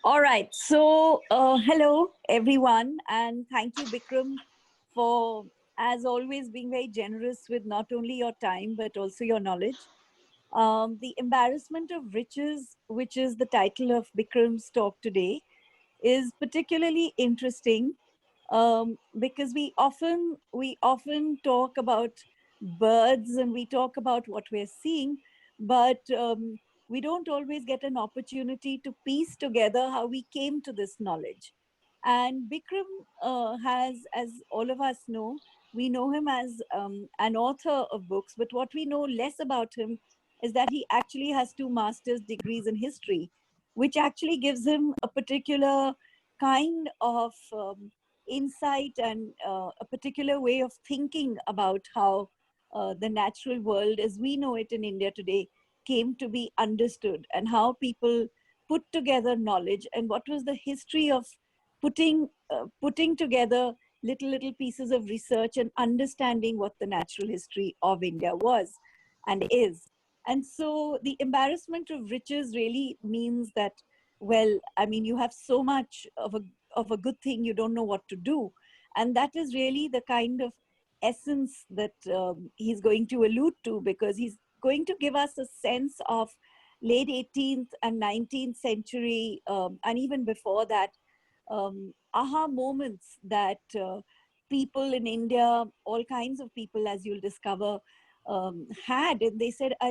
All right. So, hello, everyone. And thank you, Bikram, for, as always, being very generous with not only your time, but also your knowledge. The Embarrassment of Riches, which is the title of Bikram's talk today, is particularly interesting because we often talk about birds and we talk about what we're seeing, but we don't always get an opportunity to piece together how we came to this knowledge. And Bikram has, as all of us know, we know him as an author of books, but what we know less about him is that he actually has two master's degrees in history, which actually gives him a particular kind of insight and a particular way of thinking about how the natural world as we know it in India today came to be understood, and how people put together knowledge, and what was the history of putting together little pieces of research and understanding what the natural history of India was and is. And so the embarrassment of riches really means that, well, I mean, you have so much of a good thing, you don't know what to do. And that is really the kind of essence that he's going to allude to, because he's going to give us a sense of late 18th and 19th century, and even before that, aha moments that people in India, all kinds of people, as you'll discover, had. And they said, Are,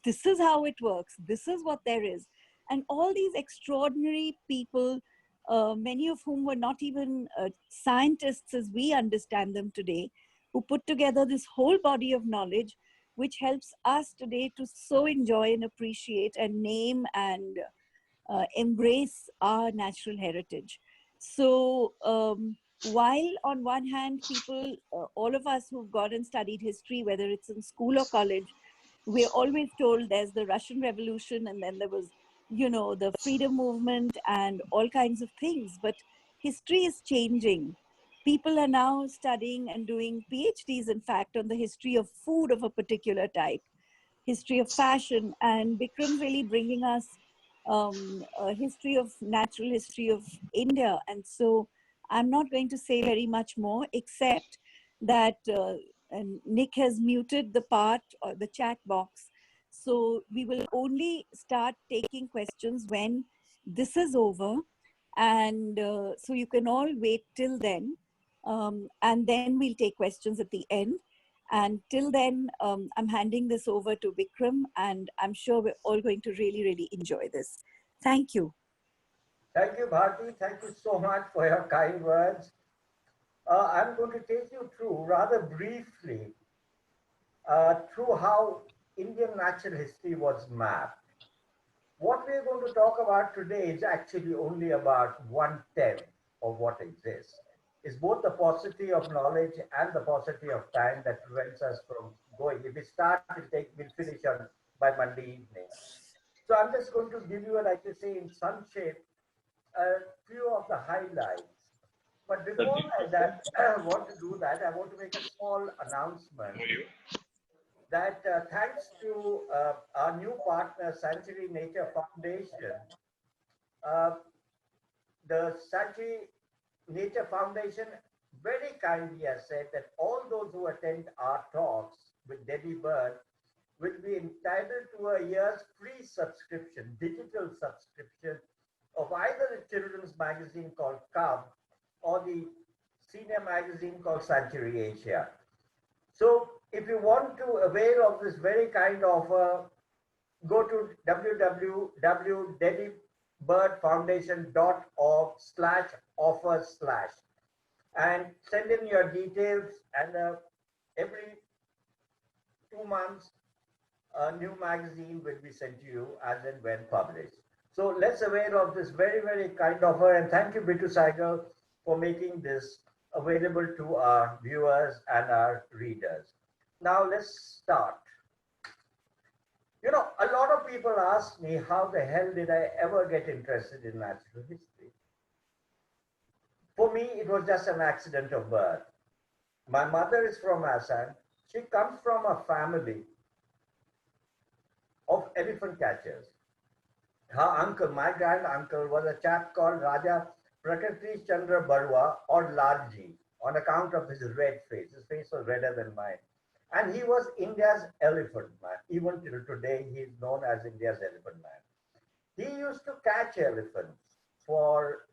this is how it works. This is what there is. And all these extraordinary people, many of whom were not even scientists as we understand them today, who put together this whole body of knowledge, which helps us today to so enjoy and appreciate and name and embrace our natural heritage. So, while on one hand, people, all of us who've gone and studied history, whether it's in school or college, we're always told there's the Russian Revolution, and then there was, the freedom movement and all kinds of things. But history is changing. People are now studying and doing PhDs, in fact, on the history of food of a particular type, history of fashion, and Bikram's really bringing us a history of natural history of India. And so I'm not going to say very much more, except that and Nick has muted the part or the chat box. So we will only start taking questions when this is over. And so you can all wait till then. And then we'll take questions at the end. And till then, I'm handing this over to Bikram, and I'm sure we're all going to really enjoy this. Thank you. Thank you, Bharti. Thank you so much for your kind words. I'm going to take you through rather briefly through how Indian natural history was mapped. What we're going to talk about today is actually only about 1/10 of what exists. It's both the paucity of knowledge and the paucity of time that prevents us from going. If we start, we'll finish on by Monday evening. So I'm just going to give you, like you say, in some shape, a few of the highlights. But before I want to do that, I want to make a small announcement that thanks to our new partner, Sanctuary Nature Foundation, uh, the Sanctuary Nature Foundation very kindly has said that all those who attend our talks with Delhibird will be entitled to a year's free subscription, digital subscription of either a children's magazine called Cub or the senior magazine called Sanctuary Asia. So if you want to avail of this very kind offer, go to www.delhibirdfoundation.org/offer/ and send in your details, and every 2 months a new magazine will be sent to you as and when published. So let's avail of this very kind offer, and thank you, Bitu Saigal, for making this available to our viewers and our readers. Now let's start. A lot of people ask me, how the hell did I ever get interested in natural history? For me, it was just an accident of birth. My mother is from Assam. She comes from a family of elephant catchers. Her uncle, my grand uncle, was a chap called Raja Prakriti Chandra Barua or Lalji on account of his red face. His face was redder than mine. And he was India's elephant man. Even till today, he is known as India's elephant man. He used to catch elephants for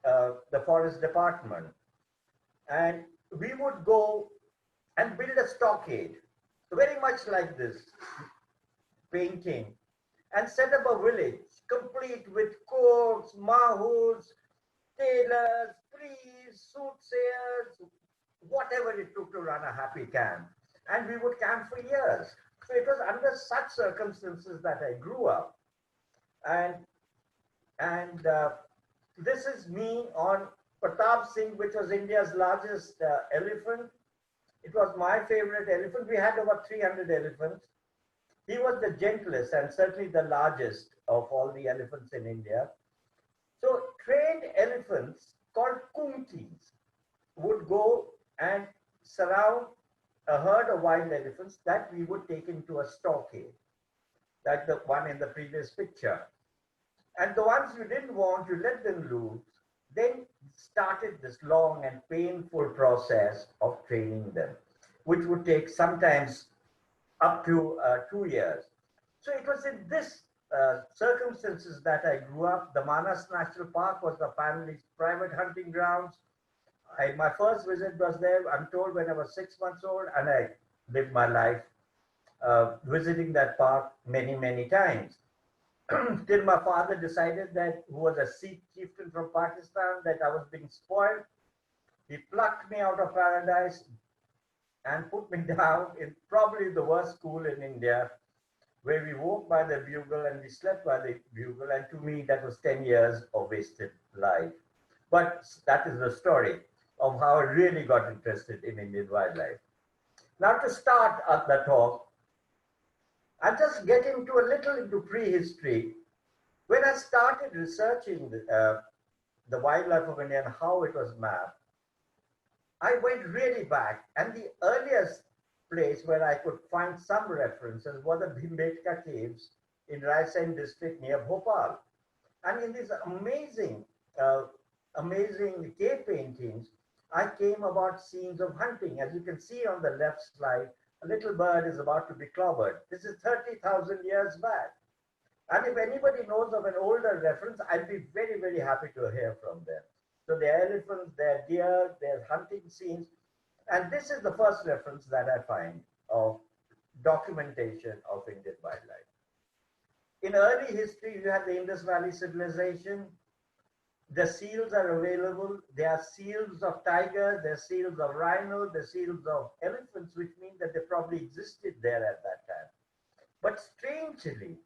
the forest department. And we would go and build a stockade, very much like this painting, and set up a village complete with cooks, mahouts, tailors, priests, soothsayers, whatever it took to run a happy camp. And we would camp for years. So it was under such circumstances that I grew up. And this is me on Pratap Singh, which was India's largest elephant. It was my favorite elephant. We had over 300 elephants. He was the gentlest and certainly the largest of all the elephants in India. So trained elephants called kunkis would go and surround a herd of wild elephants that we would take into a stockade, like the one in the previous picture. And the ones you didn't want, you let them loose. Then started this long and painful process of training them, which would take sometimes up to 2 years. So it was in this circumstances that I grew up. The Manas National Park was the family's private hunting grounds. My first visit was there, I'm told, when I was 6 months old, and I lived my life visiting that park many, many times. Till my father decided that, who was a Sikh chieftain from Pakistan, that I was being spoiled. He plucked me out of paradise and put me down in probably the worst school in India, where we woke by the bugle and we slept by the bugle. And to me, that was 10 years of wasted life. But that is the story of how I really got interested in Indian wildlife. Now, to start at the talk, I'll just get into a little into prehistory. When I started researching the wildlife of India and how it was mapped, I went really back, and the earliest place where I could find some references was the Bhimbetka caves in Raisen district near Bhopal. And in these amazing, amazing cave paintings, I came about scenes of hunting. As you can see on the left slide, a little bird is about to be clobbered. This is 30,000 years back. And if anybody knows of an older reference, I'd be very, very happy to hear from them. So there are elephants, there are deer, there are hunting scenes. And this is the first reference that I find of documentation of Indian wildlife. In early history, you had the Indus Valley civilization. The seals are available. There are seals of tiger, there are seals of rhino, there are seals of elephants, which means that they probably existed there at that time. But strangely,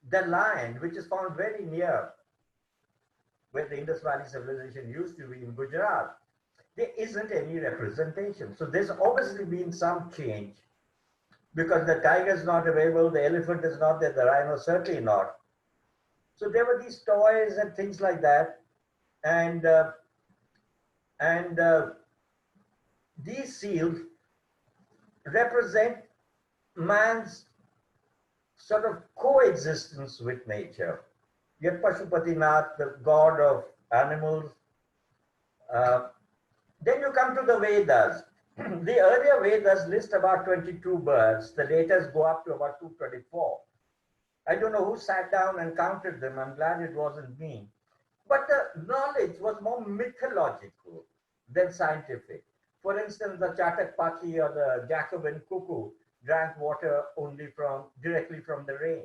the lion, which is found very near where the Indus Valley civilization used to be in Gujarat, there isn't any representation. So there's obviously been some change, because the tiger is not available, the elephant is not there, the rhino certainly not. So there were these toys and things like that. And these seals represent man's sort of coexistence with nature. You have Pashupatinath, the god of animals. Then you come to the Vedas. The earlier Vedas list about 22 birds. The latest go up to about 224. I don't know who sat down and counted them. I'm glad it wasn't me. But the knowledge was more mythological than scientific. For instance, the Chatak Paki or the Jacobin cuckoo drank water only directly from the rain.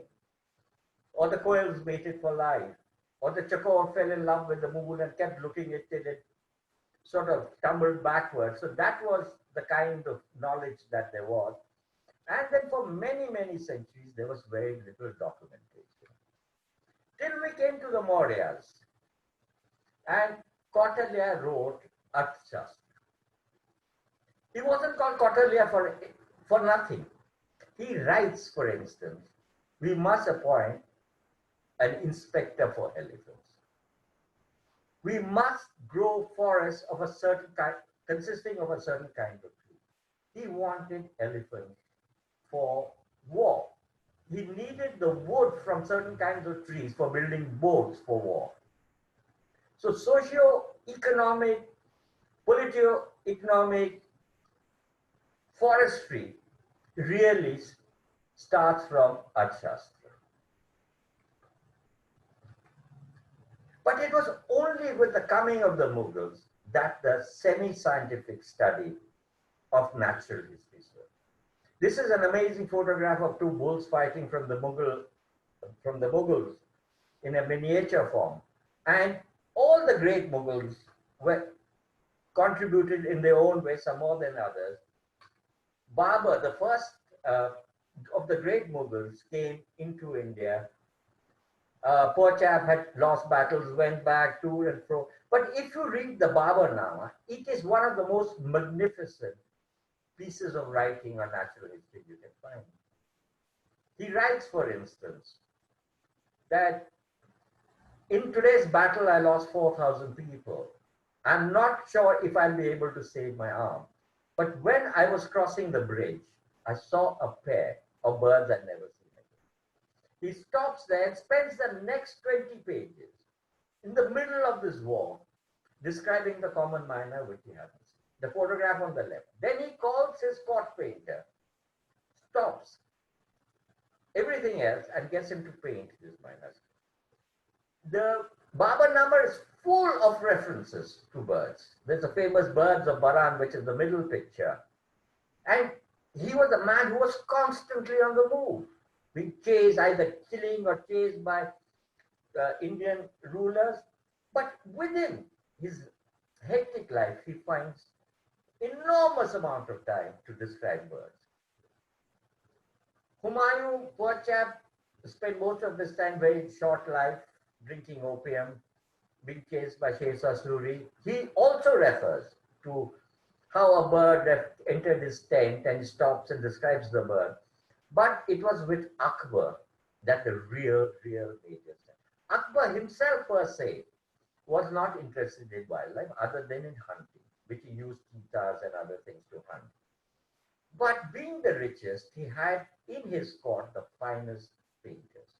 Or the quails mated for life. Or the chakor fell in love with the moon and kept looking at it, it sort of tumbled backwards. So that was the kind of knowledge that there was. And then for many, many centuries, there was very little documentation. Till we came to the Mauryas. And Kautilya wrote Arthashastra. He wasn't called Kautilya for nothing. He writes, for instance, we must appoint an inspector for elephants. We must grow forests of a certain kind, consisting of a certain kind of tree. He wanted elephants for war. he needed the wood from certain kinds of trees for building boats for war. So socio-economic, politico-economic forestry really starts from Arthashastra. But it was only with the coming of the Mughals that the semi-scientific study of natural history started. This is an amazing photograph of two bulls fighting from the Mughals in a miniature form. And all the great Mughals were contributed in their own way, some more than others. Babur, the first of the great Mughals, came into India. Poor chap had lost battles, went back to and fro. But if you read the Baburnama, it is one of the most magnificent pieces of writing on natural history you can find. He writes, for instance, that in today's battle, I lost 4,000 people. I'm not sure if I'll be able to save my arm. But when I was crossing the bridge, I saw a pair of birds I'd never seen again. He stops there and spends the next 20 pages in the middle of this war describing the common myna which he hasn't seen. The photograph on the left. Then he calls his spot painter, stops everything else and gets him to paint his mynas. The Baburnama is full of references to birds. There's the famous birds of Baran, which is the middle picture. And he was a man who was constantly on the move, being chased, either killing or chased by Indian rulers. But within his hectic life, he finds enormous amount of time to describe birds. Humayun, poor chap, spent most of his time very short life, drinking opium, being chased by Shah Suri. He also refers to how a bird entered his tent and he stops and describes the bird. But it was with Akbar that the real major step. Akbar himself per se was not interested in wildlife other than in hunting, which he used cheetahs and other things to hunt. But being the richest, he had in his court the finest painters.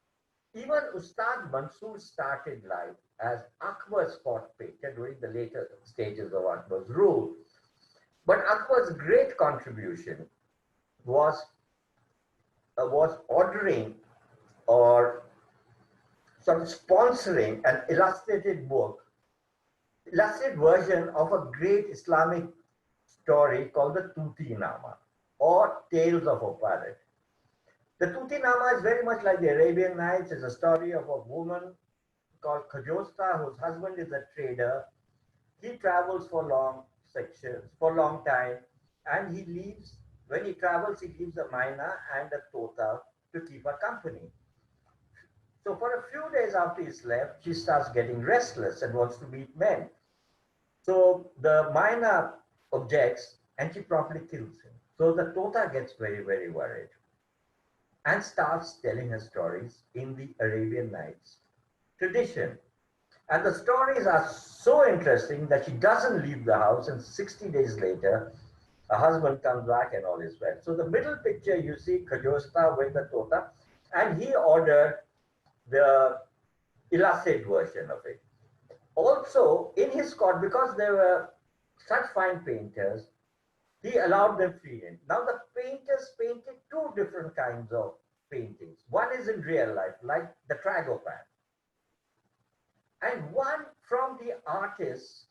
Even Ustad Mansur started life as Akbar's court painter during the later stages of Akbar's rule. But Akbar's great contribution was ordering or sort of sponsoring an illustrated version of a great Islamic story called the Tuti-Nama, or Tales of a Parrot. The Tuti-Nama is very much like the Arabian Nights. It's a story of a woman called Khajosta, whose husband is a trader. He travels for long time, and he leaves, when he travels, he leaves a myna and a tota to keep her company. So for a few days after he's left, she starts getting restless and wants to meet men. So the myna objects and she promptly kills him. So the tota gets very, very worried and starts telling her stories in the Arabian Nights tradition. And the stories are so interesting that she doesn't leave the house, and 60 days later, her husband comes back and all is well. So the middle picture, you see Khajosta with the tota, and he ordered the illustrated version of it. Also, in his court, because there were such fine painters, he allowed them free in. Now the painters painted two different kinds of paintings. One is in real life, like the tragopan, and one from the artist's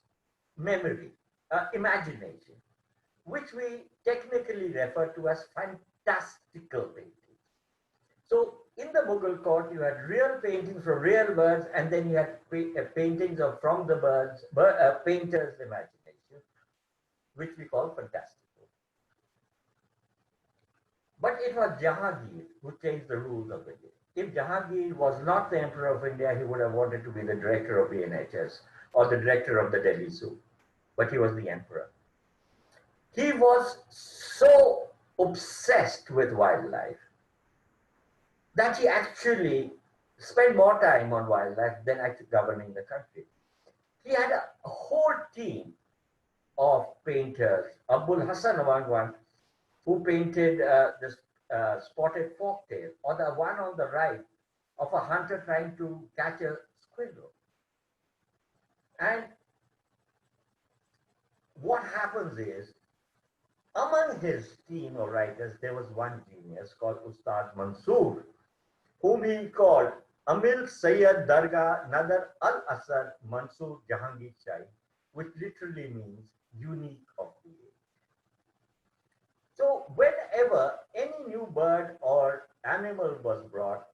memory, imagination, which we technically refer to as fantastical paintings. So in the Mughal court, you had real paintings from real birds, and then you had paintings from the birds, painter's imagination, which we call fantastical. But it was Jahangir who changed the rules of the game. If Jahangir was not the emperor of India, he would have wanted to be the director of the NHS or the director of the Delhi Zoo. But he was the emperor. He was so obsessed with wildlife that he actually spent more time on wildlife than actually governing the country. He had a whole team of painters, Abul Hassan among one, who painted this spotted forktail, or the one on the right of a hunter trying to catch a squirrel. And what happens is, among his team of writers, there was one genius called Ustad Mansur, whom he called Amil, Sayyid, Dargah, Nadir, Al-Asad, Mansur, Jahangir, Shahi, which literally means unique of the age. So whenever any new bird or animal was brought,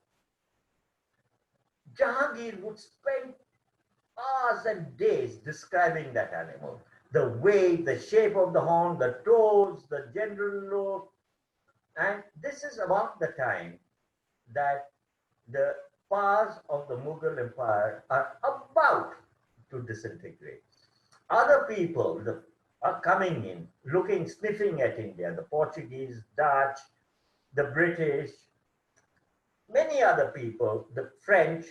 Jahangir would spend hours and days describing that animal. The weight, the shape of the horn, the toes, the general look. And this is about the time that the powers of the Mughal Empire are about to disintegrate. Other people are coming in, looking, sniffing at India, the Portuguese, Dutch, the British, many other people, the French,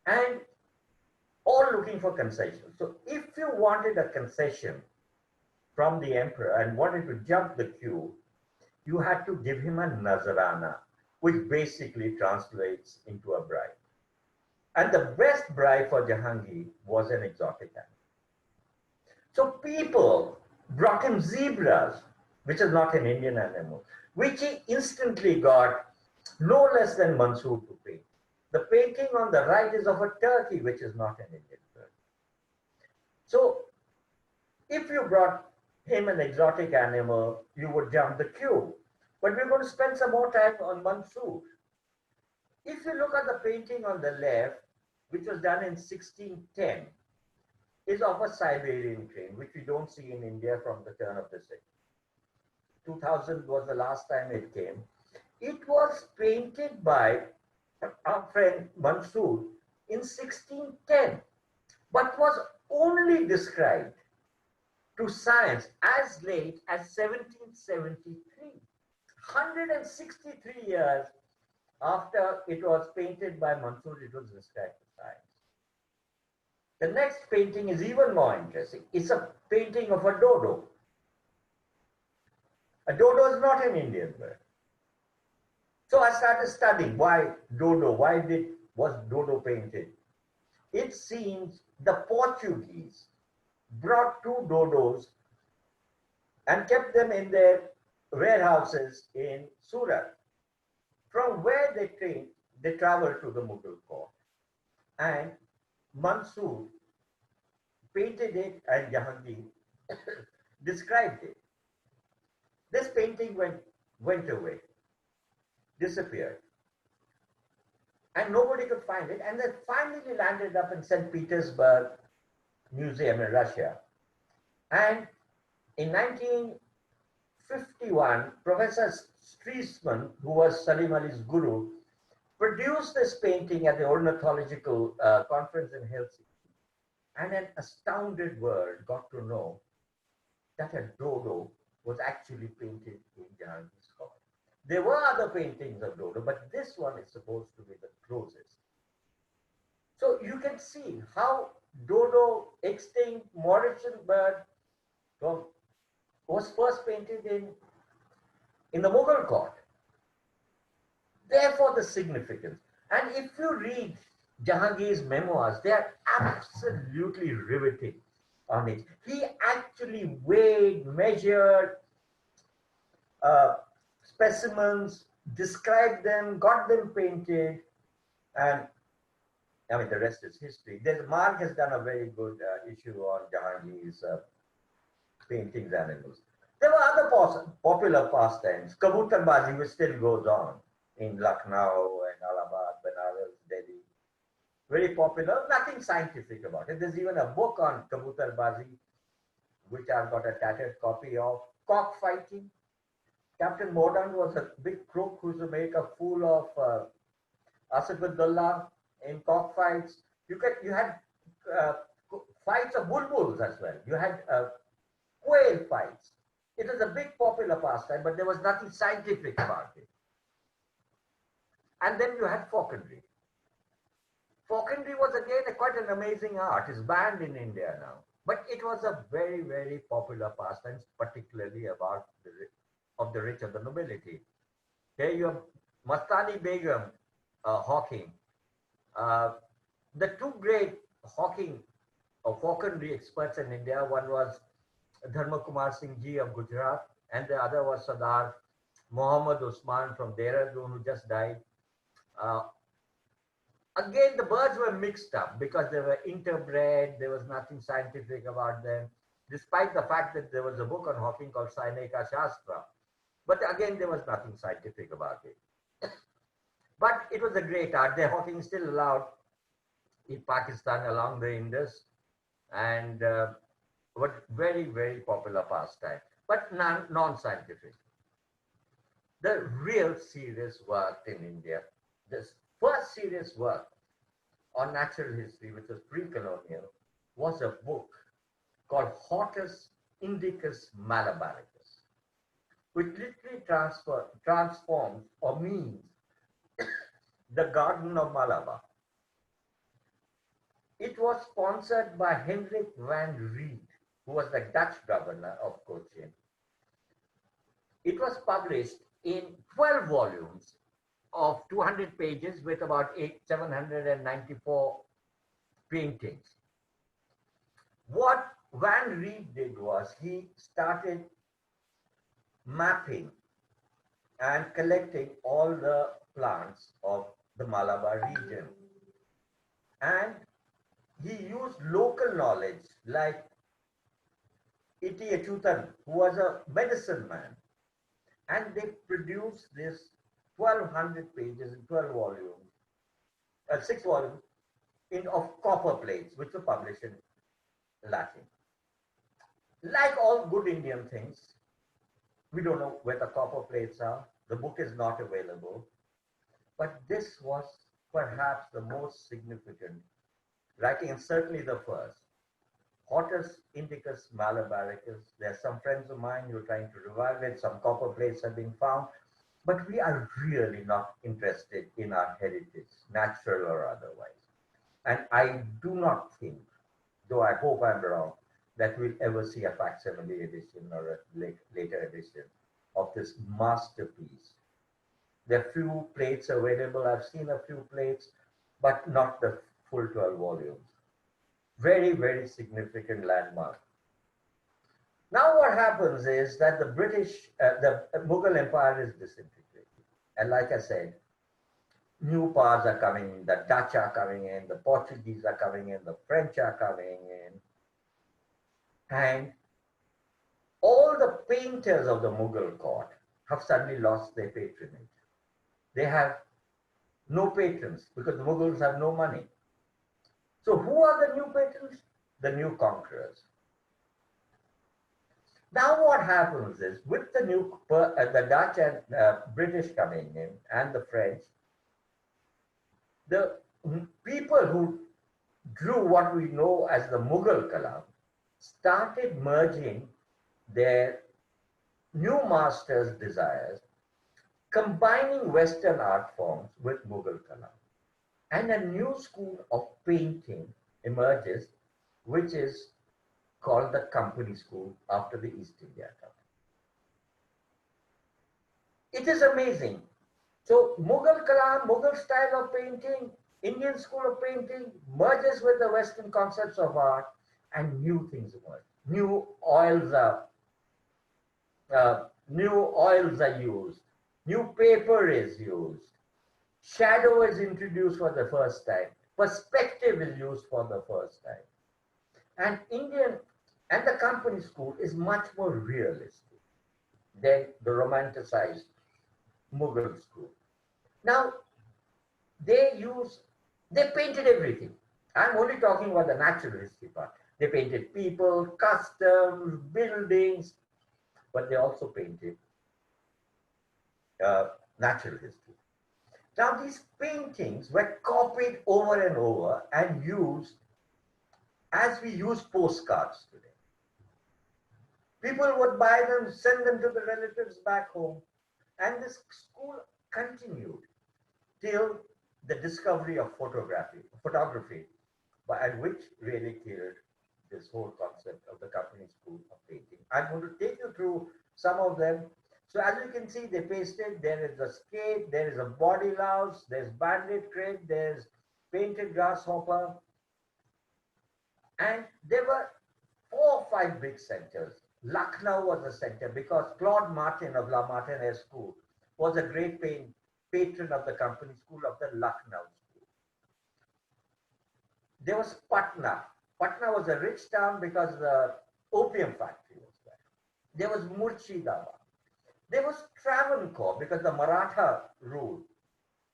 and all looking for concessions. So if you wanted a concession from the emperor and wanted to jump the queue, you had to give him a nazarana, which basically translates into a bribe. And the best bribe for Jahangir was an exotic animal. So people brought him zebras, which is not an Indian animal, which he instantly got no less than Mansur to paint. The painting on the right is of a turkey, which is not an Indian bird. So if you brought him an exotic animal, you would jump the queue. But we're going to spend some more time on Mansur. If you look at the painting on the left, which was done in 1610, is of a Siberian crane, which we don't see in India from the turn of the century. 2000 was the last time it came. It was painted by our friend Mansur in 1610, but was only described to science as late as 1773. 163 years after it was painted by Mansur, it was described to science. The next painting is even more interesting. It's a painting of a dodo. A dodo is not an Indian bird. So I started studying why dodo, was dodo painted. It seems the Portuguese brought two dodos and kept them in their warehouses in Surat, from where they traveled to the Mughal court. And Mansur painted it and Jahangir described it. This painting went away, disappeared. And nobody could find it. And then finally landed up in St. Petersburg Museum in Russia. And in 1951, Professor Stresemann, who was Salim Ali's guru, produced this painting at the Ornithological Conference in Helsinki. And an astounded world got to know that a dodo was actually painted in Jahangir's court. There were other paintings of dodo, but this one is supposed to be the closest. So you can see how dodo, extinct Mauritian bird, was first painted in the Mughal court. Therefore, the significance. And if you read Jahangir's memoirs, they are absolutely riveting on it. He actually weighed, measured specimens, described them, got them painted, and I mean, the rest is history. Mark has done a very good issue on Jahangir's paintings animals. There were other popular pastimes. Kabutarbazi, which still goes on in Lucknow and Allahabad, Benares, Delhi. Very popular, nothing scientific about it. There's even a book on Kabutarbazi, which I've got a tattered copy of. Cockfighting. Captain Mordaunt was a big crook who used to make a fool of Asifullah in cockfights. You had fights of bulbuls as well. You had quail fights. It was a big popular pastime, but there was nothing scientific about it. And then you had falconry. Falconry was again quite an amazing art. It's banned in India now. But it was a very, very popular pastime, particularly of the rich of the nobility. Here you have Mastani Begum hawking. Uh, the two great hawking or falconry experts in India, one was Dharma Kumar Singh Ji of Gujarat, and the other was Sardar Muhammad Usman from Dehradun, who just died. Uh, Again, the birds were mixed up because they were interbred. There was nothing scientific about them, despite the fact that there was a book on hawking called Saineka Shastra. But again, there was nothing scientific about it. But it was a great art. The hawking is still allowed in Pakistan along the Indus, and what very, very popular pastime, but non-scientific. The real serious work in India, this first serious work on natural history, which was pre-colonial, was a book called Hortus Indicus Malabaricus, which literally transforms or means the Garden of Malabar. It was sponsored by Hendrik van Rheede, who was the Dutch governor of Cochin. It was published in 12 volumes of 200 pages with about 794 paintings. What Van Rheede did was he started mapping and collecting all the plants of the Malabar region. And he used local knowledge like Iti Achutan, who was a medicine man. And they produced this 1200 pages in 12 volumes, 6 volumes of copper plates, which were published in Latin. Like all good Indian things, we don't know where the copper plates are. The book is not available. But this was perhaps the most significant writing, and certainly the first. Hortus Indicus Malabaricus. There are some friends of mine who are trying to revive it. Some copper plates have been found. But we are really not interested in our heritage, natural or otherwise. And I do not think, though I hope I'm wrong, that we'll ever see a facsimile edition or a later edition of this masterpiece. There are few plates available. I've seen a few plates, but not the full 12 volumes. Very, very significant landmark. Now what happens is that the Mughal Empire is disintegrated. And like I said, new powers are coming in, the Dutch are coming in, the Portuguese are coming in, the French are coming in. And all the painters of the Mughal court have suddenly lost their patronage. They have no patrons because the Mughals have no money. So who are the new patrons? The new conquerors. Now what happens is, with the Dutch and British coming in and the French, the people who drew what we know as the Mughal Kalam started merging their new masters' desires, combining Western art forms with Mughal Kalam. And a new school of painting emerges, which is called the Company School after the East India Company. It is amazing. So Mughal Kalam, Mughal style of painting, Indian school of painting merges with the Western concepts of art, and new things emerge. New oils are used. New paper is used. Shadow is introduced for the first time. Perspective is used for the first time. And the Company School is much more realistic than the romanticized Mughal school. Now, they painted everything. I'm only talking about the natural history part. They painted people, customs, buildings, but they also painted natural history. Now, these paintings were copied over and over and used as we use postcards today. People would buy them, send them to the relatives back home, and this school continued till the discovery of photography, and which really killed this whole concept of the Company School of painting. I'm going to take you through some of them. So as you can see, they pasted, there is a skate, there is a body louse, there's bandit crate, there's painted grasshopper. And there were 4 or 5 big centers. Lucknow was a center because Claude Martin of La Martiniere School was a great patron of the company school of the Lucknow school. There was Patna. Patna was a rich town because the opium factory was there. There was Murshidabad. There was Travancore because the Maratha rule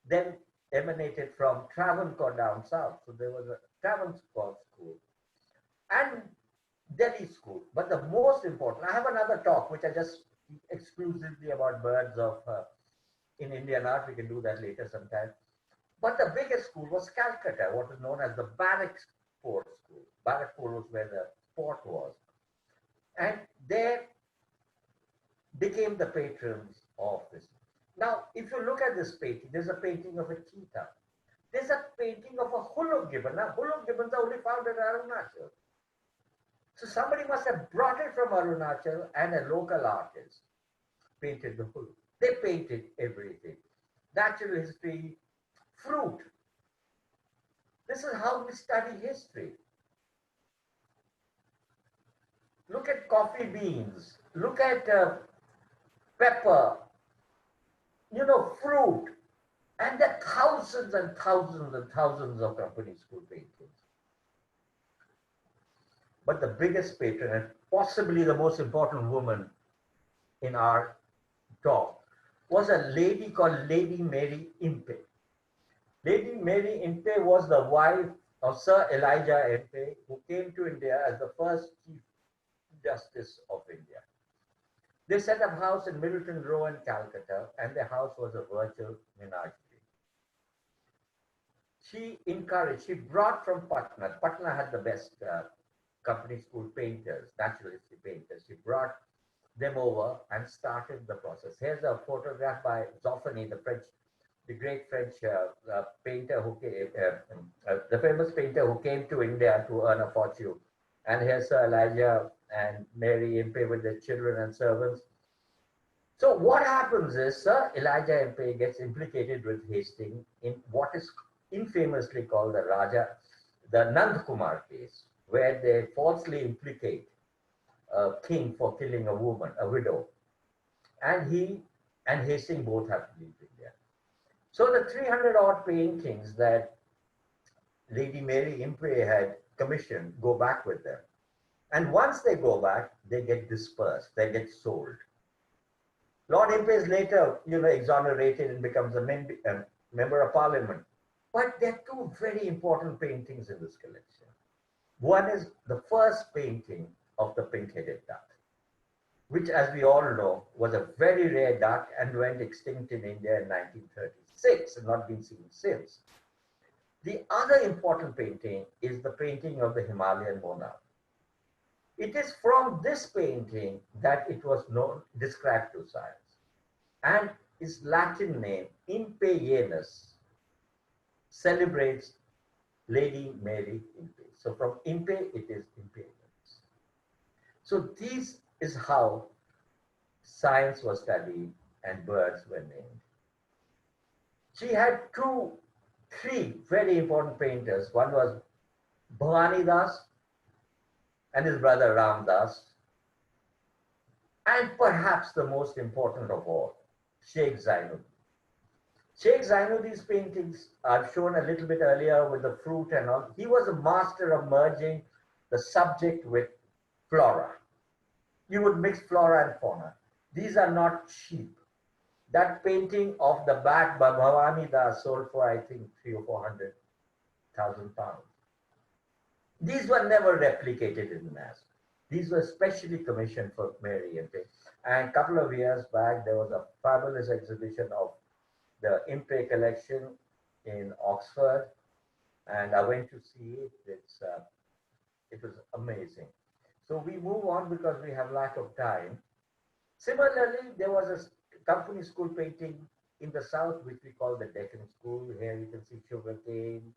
then emanated from Travancore down south. So there was a Travancore school and Delhi school. But the most important, I have another talk which I just exclusively about birds of in Indian art. We can do that later sometime. But the biggest school was Calcutta, what is known as the Barrackpore School. Barrackpore was where the port was. And there became the patrons of this. Now, if you look at this painting, there's a painting of a cheetah. There's a painting of a huluk gibbon. Now, huluk gibbons are only found in Arunachal. So somebody must have brought it from Arunachal and a local artist painted the huluk. They painted everything. Natural history, fruit. This is how we study history. Look at coffee beans. Look at pepper. You know, fruit. And there are thousands and thousands and thousands of company school paintings. But the biggest patron and possibly the most important woman in our talk was a lady called Lady Mary Impey. Lady Mary Impey was the wife of Sir Elijah Impey, who came to India as the first Chief Justice of India. They set up house in Middleton Row in Calcutta, and the house was a virtual menagerie. She brought from Patna. Patna had the best company school painters, natural history painters. She brought them over and started the process. Here's a photograph by Zoffany, the great French painter who came, the famous painter who came to India to earn a fortune. And here's Sir Elijah and Mary Impey with their children and servants. So what happens is Sir Elijah Impey gets implicated with Hastings in what is infamously called the Nand Kumar case, where they falsely implicate a king for killing a woman, a widow. And he and Hastings both have to leave India. So the 300 odd paintings that Lady Mary Impey had commissioned go back with them. And once they go back, they get dispersed, they get sold. Lord Impey is later, exonerated and becomes a member of parliament. But there are 2 very important paintings in this collection. One is the first painting of the pink-headed duck, which, as we all know, was a very rare duck and went extinct in India in 1936 and not been seen since. The other important painting is the painting of the Himalayan monarch. It is from this painting that it was described to science, and its Latin name, Impeyanus, celebrates Lady Mary Impey. So from Impey, it is Impeyanus. So this is how science was studied and birds were named. She had 3 very important painters. One was Bhavani Das and his brother Ram Das, and perhaps the most important of all, Sheikh Zainuddin. Sheikh Zainuddin's paintings I've shown a little bit earlier with the fruit and all. He was a master of merging the subject with flora. You would mix flora and fauna. These are not cheap. That painting of the bat by Bhavani Das sold for, I think, 300,000 or 400,000 pounds. These were never replicated in mass. These were specially commissioned for Mary Impey. And a couple of years back, there was a fabulous exhibition of the Impey collection in Oxford, and I went to see it. It was amazing. So we move on because we have lack of time. Similarly, there was a company school painting in the south, which we call the Deccan School. Here you can see sugarcane,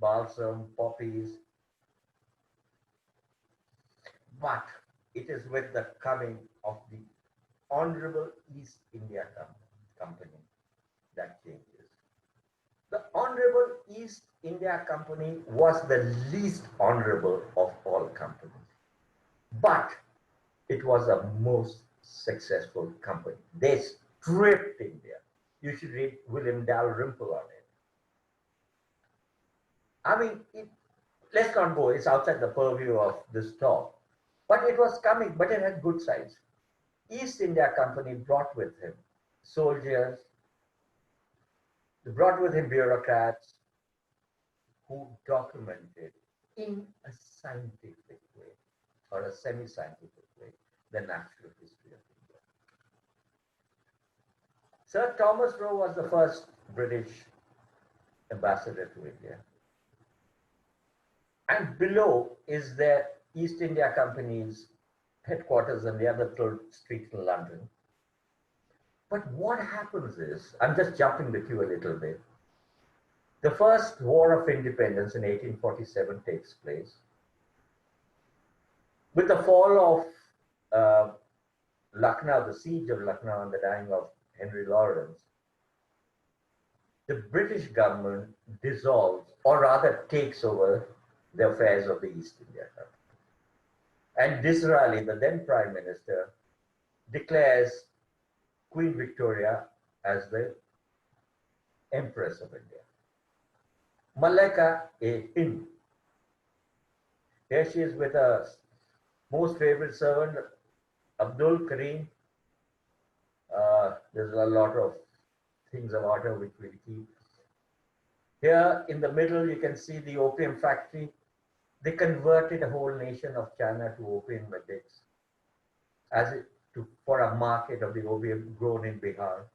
balsam, poppies. But it is with the coming of the Honorable East India Company that changes. The Honorable East India Company was the least honorable of all companies, but it was a most successful company. They stripped India. You should read William Dalrymple on it. I mean, let's not go, it's outside the purview of this talk. But it was coming, but it had good sides. East India Company brought with him soldiers, they brought with him bureaucrats who documented in a scientific way or a semi-scientific way the natural history of India. Sir Thomas Roe was the first British ambassador to India. And below is the East India Company's headquarters on the other third street in London. But what happens is, I'm just jumping the queue a little bit. The first War of Independence in 1847 takes place. With the fall of Lucknow, the siege of Lucknow and the dying of Henry Lawrence, the British government dissolves, or rather takes over the affairs of the East India Company. And Disraeli, the then Prime Minister, declares Queen Victoria as the Empress of India. Malika-e-Hind. Here she is with her most favorite servant, Abdul Karim. There's a lot of things about her which we'll keep. Here in the middle, you can see the opium factory. They converted a whole nation of China to opium addicts for a market of the opium grown in Bihar.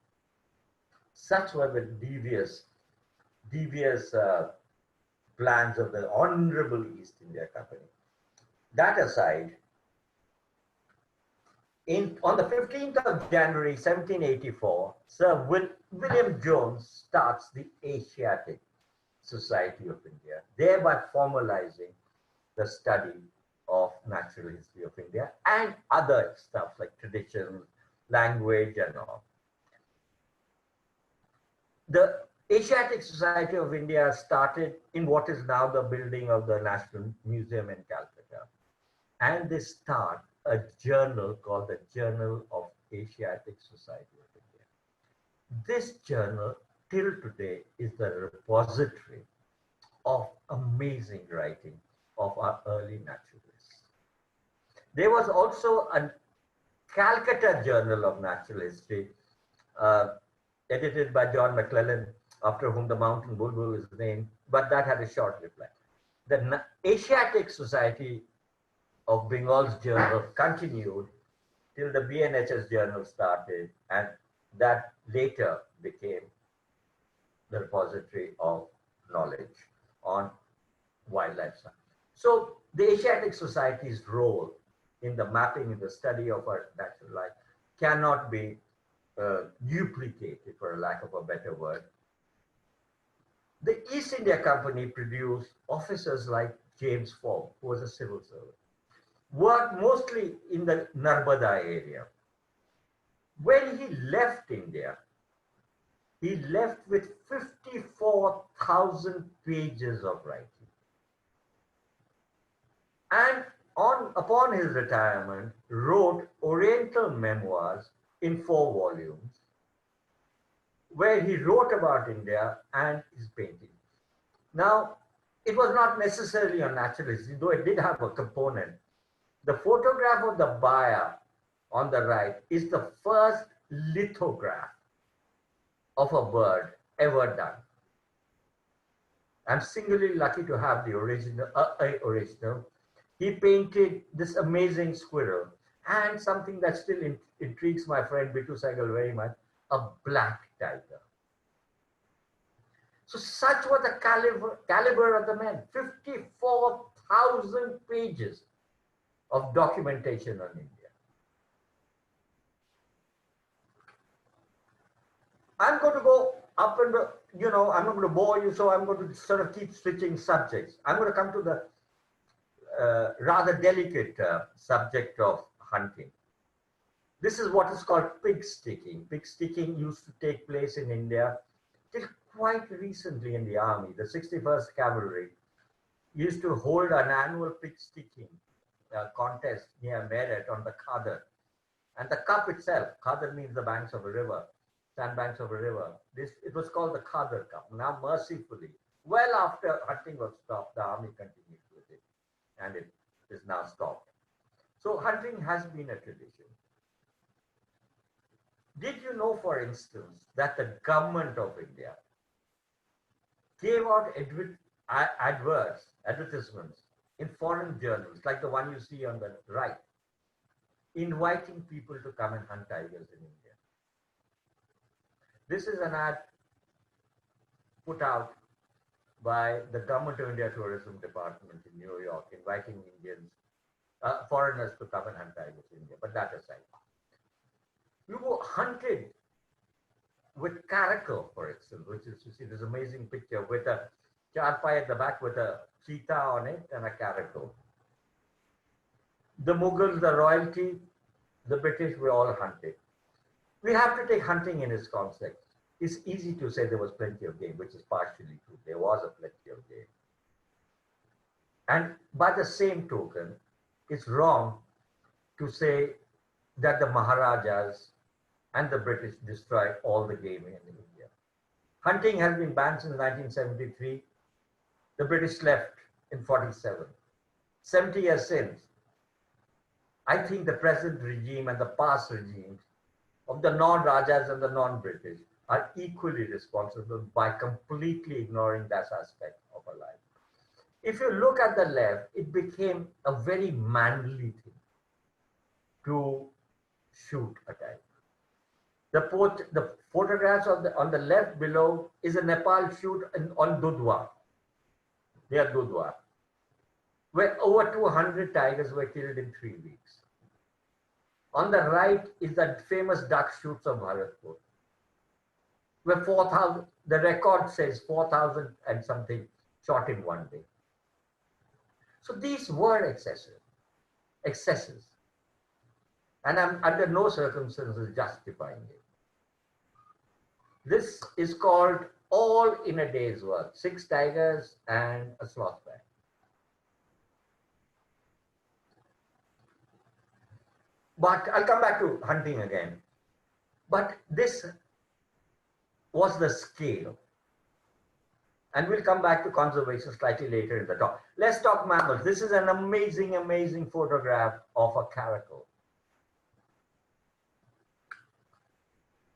Such were the devious plans of the Honorable East India Company. That aside, on the 15th of January 1784, Sir William Jones starts the Asiatic Society of India, thereby formalizing the study of natural history of India and other stuff like traditions, language, and all. The Asiatic Society of India started in what is now the building of the National Museum in Calcutta. And they start a journal called the Journal of Asiatic Society of India. This journal, till today, is the repository of amazing writing of our early naturalists. There was also a Calcutta Journal of Natural History, edited by John McClellan, after whom the mountain bulbul is named, but that had a short reply. The Asiatic Society of Bengal's journal continued till the BNHS journal started, and that later became the repository of knowledge on wildlife science. So the Asiatic Society's role in the mapping and the study of our natural life cannot be duplicated, for a lack of a better word. The East India Company produced officers like James Fogg, who was a civil servant, worked mostly in the Narbada area. When he left India, he left with 54,000 pages of writing. And upon his retirement, wrote Oriental Memoirs in 4 volumes, where he wrote about India and his painting. Now, it was not necessarily on natural history, though it did have a component. The photograph of the buyer on the right is the first lithograph of a bird ever done. I'm singularly lucky to have the original. He painted this amazing squirrel and something that still intrigues my friend Bitu Saigal very much, a black tiger. So such was the caliber of the man, 54,000 pages of documentation on India. I'm going to go up and, I'm not going to bore you, so I'm going to sort of keep switching subjects. I'm going to come to the rather delicate subject of hunting. This is what is called pig sticking. Pig sticking used to take place in India till quite recently in the army. The 61st Cavalry used to hold an annual pig sticking contest near Meerut on the Khadar. And the cup itself, Khadar means the banks of a river, sandbanks of a river. It was called the Khadar Cup. Now, mercifully, well after hunting was stopped, the army continued with it, and it is now stopped. So hunting has been a tradition. Did you know, for instance, that the government of India gave out advertisements in foreign journals, like the one you see on the right, inviting people to come and hunt tigers in India? This is an ad put out by the Government of India Tourism Department in New York, inviting foreigners to come and hunt tigers in India. But that aside, you hunted with caracal, for instance, which is, you see this amazing picture with a charpai at the back with a cheetah on it and a caracal. The Mughals, the royalty, the British were all hunted. We have to take hunting in its context. It's easy to say there was plenty of game, which is partially true. There was a plenty of game. And by the same token, it's wrong to say that the Maharajas and the British destroyed all the game in India. Hunting has been banned since 1973. The British left in 47. 70 years since, I think the present regime and the past regimes of the non-Rajas and the non-British are equally responsible by completely ignoring that aspect of our life. If you look at the left, it became a very manly thing to shoot a tiger. The photographs on the left below is a Nepal shoot on Dudhwa, near Dudhwa, where over 200 tigers were killed in 3 weeks. On the right is the famous duck shoots of Bharatpur, where 4,000, the record says 4,000 and something shot in one day. So these were excesses. And I'm under no circumstances justifying it. This is called all in a day's work, 6 tigers and a sloth bear. But I'll come back to hunting again. But this was the scale. And we'll come back to conservation slightly later in the talk. Let's talk mammals. This is an amazing, amazing photograph of a caracal.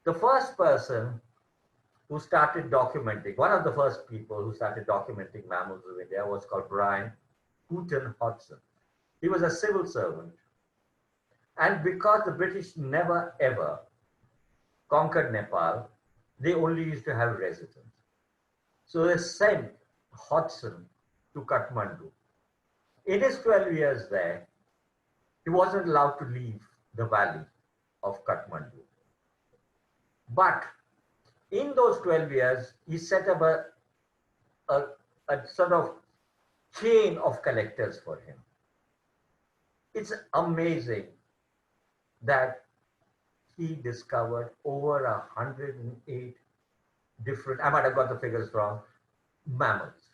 The first person who started documenting, one of the first people who started documenting mammals of India was called Brian H Hodgson. He was a civil servant. And because the British never ever conquered Nepal, they only used to have residents. So they sent Hodgson to Kathmandu. In his 12 years there, he wasn't allowed to leave the valley of Kathmandu. But in those 12 years, he set up a sort of chain of collectors for him. It's amazing that he discovered over 108 different, I might have got the figures wrong, mammals.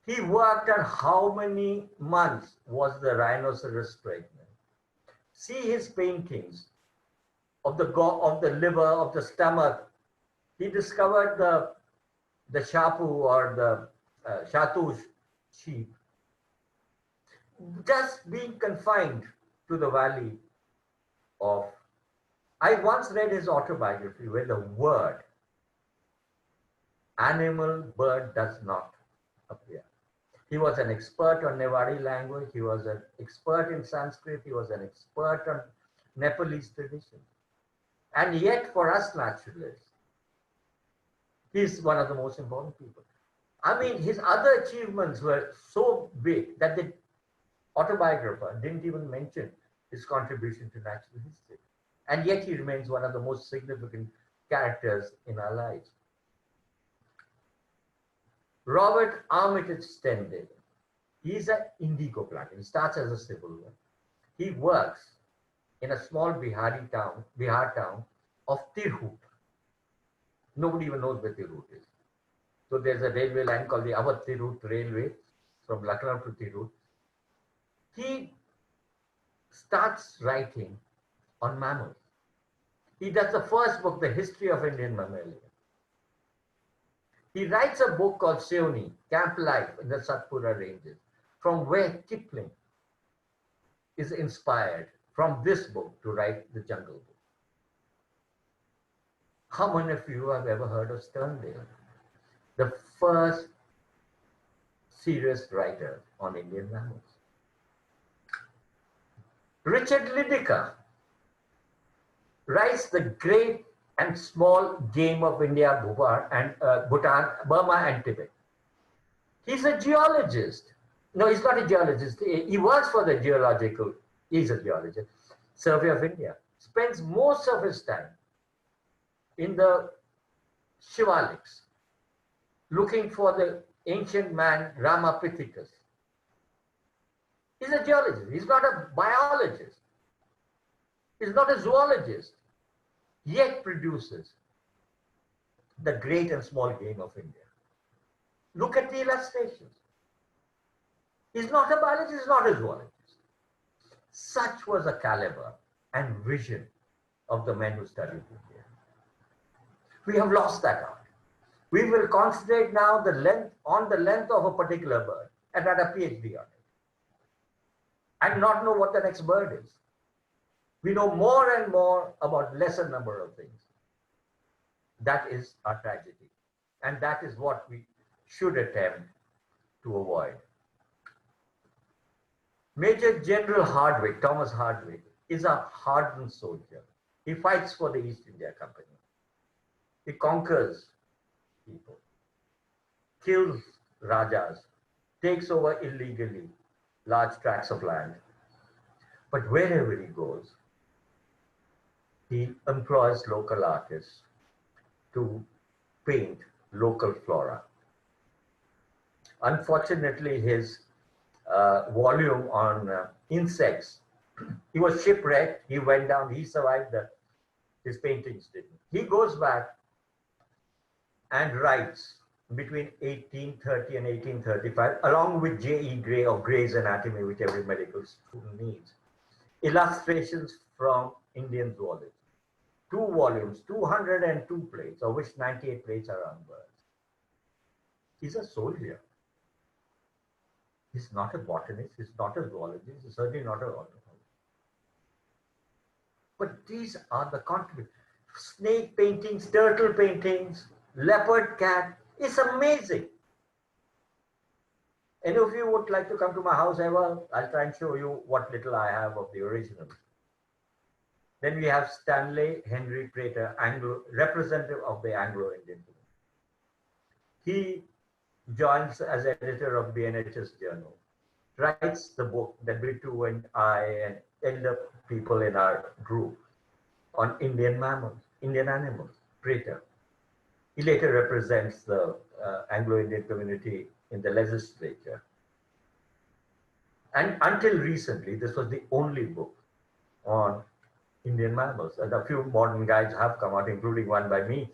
He worked on how many months was the rhinoceros pregnant. See his paintings of the liver, of the stomach. He discovered the shapu or the shatush sheep just being confined to the valley of. I once read his autobiography where the word animal, bird does not appear. He was an expert on Newari language. He was an expert in Sanskrit. He was an expert on Nepalese tradition. And yet for us naturalists, he's one of the most important people. I mean, his other achievements were so big that the autobiographer didn't even mention his contribution to natural history. And yet he remains one of the most significant characters in our lives. Robert Armitage Stendhal, he's an indigo planter. He starts as a civil one. He works in a small Bihar town of Tirhut. Nobody even knows where Tirhut is. So there's a railway line called the Awadh Tirhut Railway from Lucknow to Tirhut. He starts writing on mammals. He does the first book, The History of Indian Mammalia. He writes a book called Seoni, Camp Life in the Satpura Ranges, from where Kipling is inspired from this book to write the Jungle Book. How many of you have ever heard of Sterndale, the first serious writer on Indian mammals? Richard Lydekker writes The Great and Small Game of India, Bhutan, Burma and Tibet. He's a geologist. No, he's not a geologist. He works for the geological, he's a geologist, Survey of India. Spends most of his time in the Shivaliks, looking for the ancient man Ramapithecus. He's a geologist. He's not a biologist. He's not a zoologist, yet produces The Great and Small Game of India. Look at the illustrations. He's not a biologist, he's not a zoologist. Such was the caliber and vision of the men who studied India. We have lost that art. We will concentrate now on the length of a particular bird and write a PhD on it, and not know what the next bird is. We know more and more about lesser number of things. That is our tragedy. And that is what we should attempt to avoid. Major General Hardwick, Thomas Hardwick, is a hardened soldier. He fights for the East India Company. He conquers people, kills Rajas, takes over illegally large tracts of land. But wherever he goes, he employs local artists to paint local flora. Unfortunately, his volume on insects, he was shipwrecked, he went down, he survived, his paintings didn't. He goes back and writes between 1830 and 1835, along with J.E. Gray of Gray's Anatomy, which every medical student needs, illustrations from Indian zoology. 2 volumes, 202 plates, of which 98 plates are on birds. He's a soldier. He's not a botanist, he's not a zoologist, he's certainly not a ornithologist. But these are the contributors. Snake paintings, turtle paintings, leopard cat. It's amazing. Any of you would like to come to my house ever? I'll try and show you what little I have of the original. Then we have Stanley Henry Prater, representative of the Anglo-Indian community. He joins as editor of BNHS Journal, writes the book that Bittu and I and elder people in our group on Indian mammals, Indian animals, Prater. He later represents the Anglo-Indian community in the legislature. And until recently, this was the only book on Indian mammals. And a few modern guides have come out, including one by me.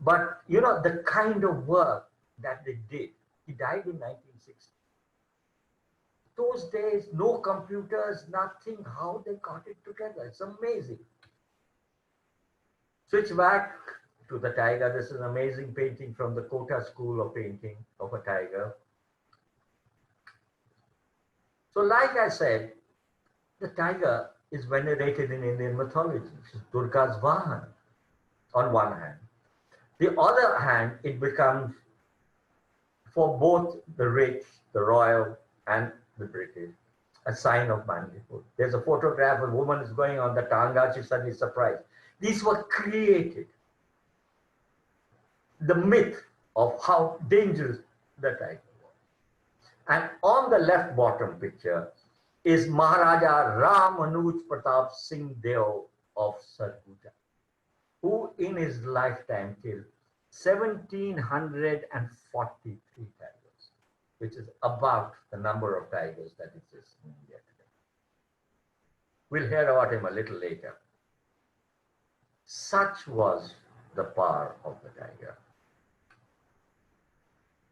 But you know, the kind of work that they did. He died in 1960. Those days, no computers, nothing, how they got it together. It's amazing. Switch back to the tiger. This is an amazing painting from the Kota School of Painting of a tiger. So like I said, the tiger is venerated in Indian mythology. It's Durga's Vahan on one hand. The other hand, it becomes, for both the rich, the royal, and the British, a sign of manhood. There's a photograph, a woman is going on the tanga, she's suddenly surprised. These were created. The myth of how dangerous the tiger was. And on the left bottom picture is Maharaja Ram Anuj Pratap Singh Deo of Sarguja, who in his lifetime killed 1,743 tigers, which is about the number of tigers that exist in India today. We'll hear about him a little later. Such was the power of the tiger.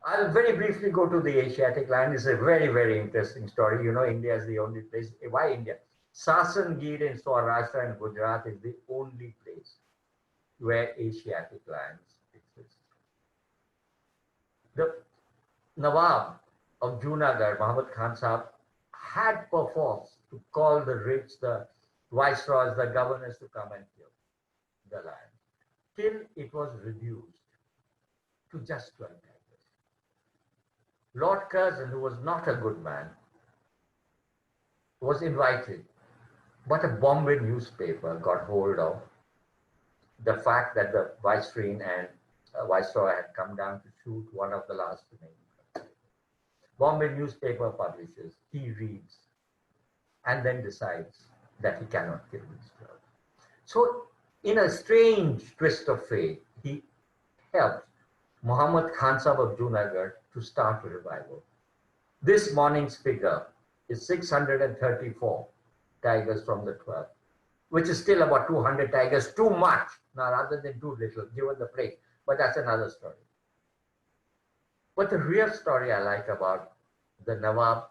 I'll very briefly go to the Asiatic Lion. It's a very, very interesting story. You know, India is the only place. Why India? Sasangir in Saurashtra and Gujarat is the only place where Asiatic lions exist. The Nawab of Junagadh, Muhammad Khan Sahib, had perforce to call the rich, the viceroys, the governors to come and kill the lion, till it was reduced to just 12 tigers. Lord Curzon, who was not a good man, was invited, but a Bombay newspaper got hold of the fact that the viceroy and viceroy had come down to shoot one of the last remaining. Bombay newspaper publishes, he reads, and then decides that he cannot kill these 12. So, in a strange twist of fate, he helped Muhammad Khan Sahib of Junagadh to start a revival. This morning's figure is 634 tigers from the 12, which is still about 200 tigers, too much, now rather than too little, given the plague, but that's another story. But the real story I like about the Nawab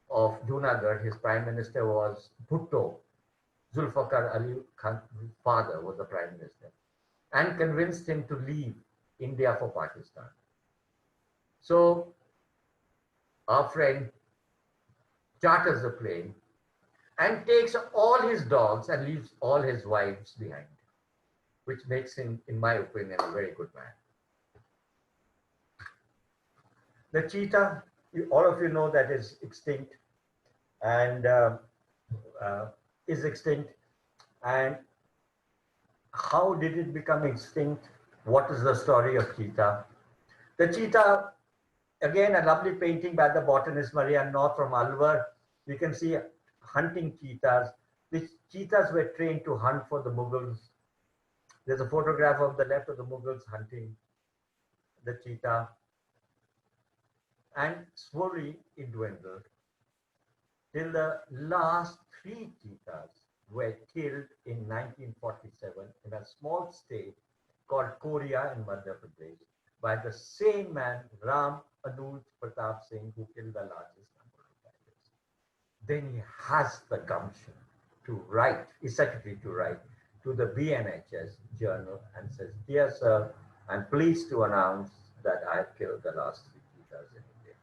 of Junagadh, his prime minister was Bhutto. Zulfikar Ali Khan's father was the prime minister, and convinced him to leave India for Pakistan. So our friend charters the plane and takes all his dogs and leaves all his wives behind, which makes him, in my opinion, a very good man. The cheetah, all of you know that is extinct and And how did it become extinct? What is the story of cheetah? The cheetah, again, a lovely painting by the botanist Maria North from Alvar. You can see hunting cheetahs. These cheetahs were trained to hunt for the Mughals. There's a photograph of the left of the Mughals hunting the cheetah. And slowly it dwindled till the last 3 cheetahs were killed in 1947 in a small state called Korea in Madhya Pradesh by the same man, Ram Anuj Pratap Singh, who killed the largest number of tigers. Then he has the gumption to write, his secretary to write to the BNHS journal and says, "Dear sir, I'm pleased to announce that I have killed the last 3 cheetahs in India."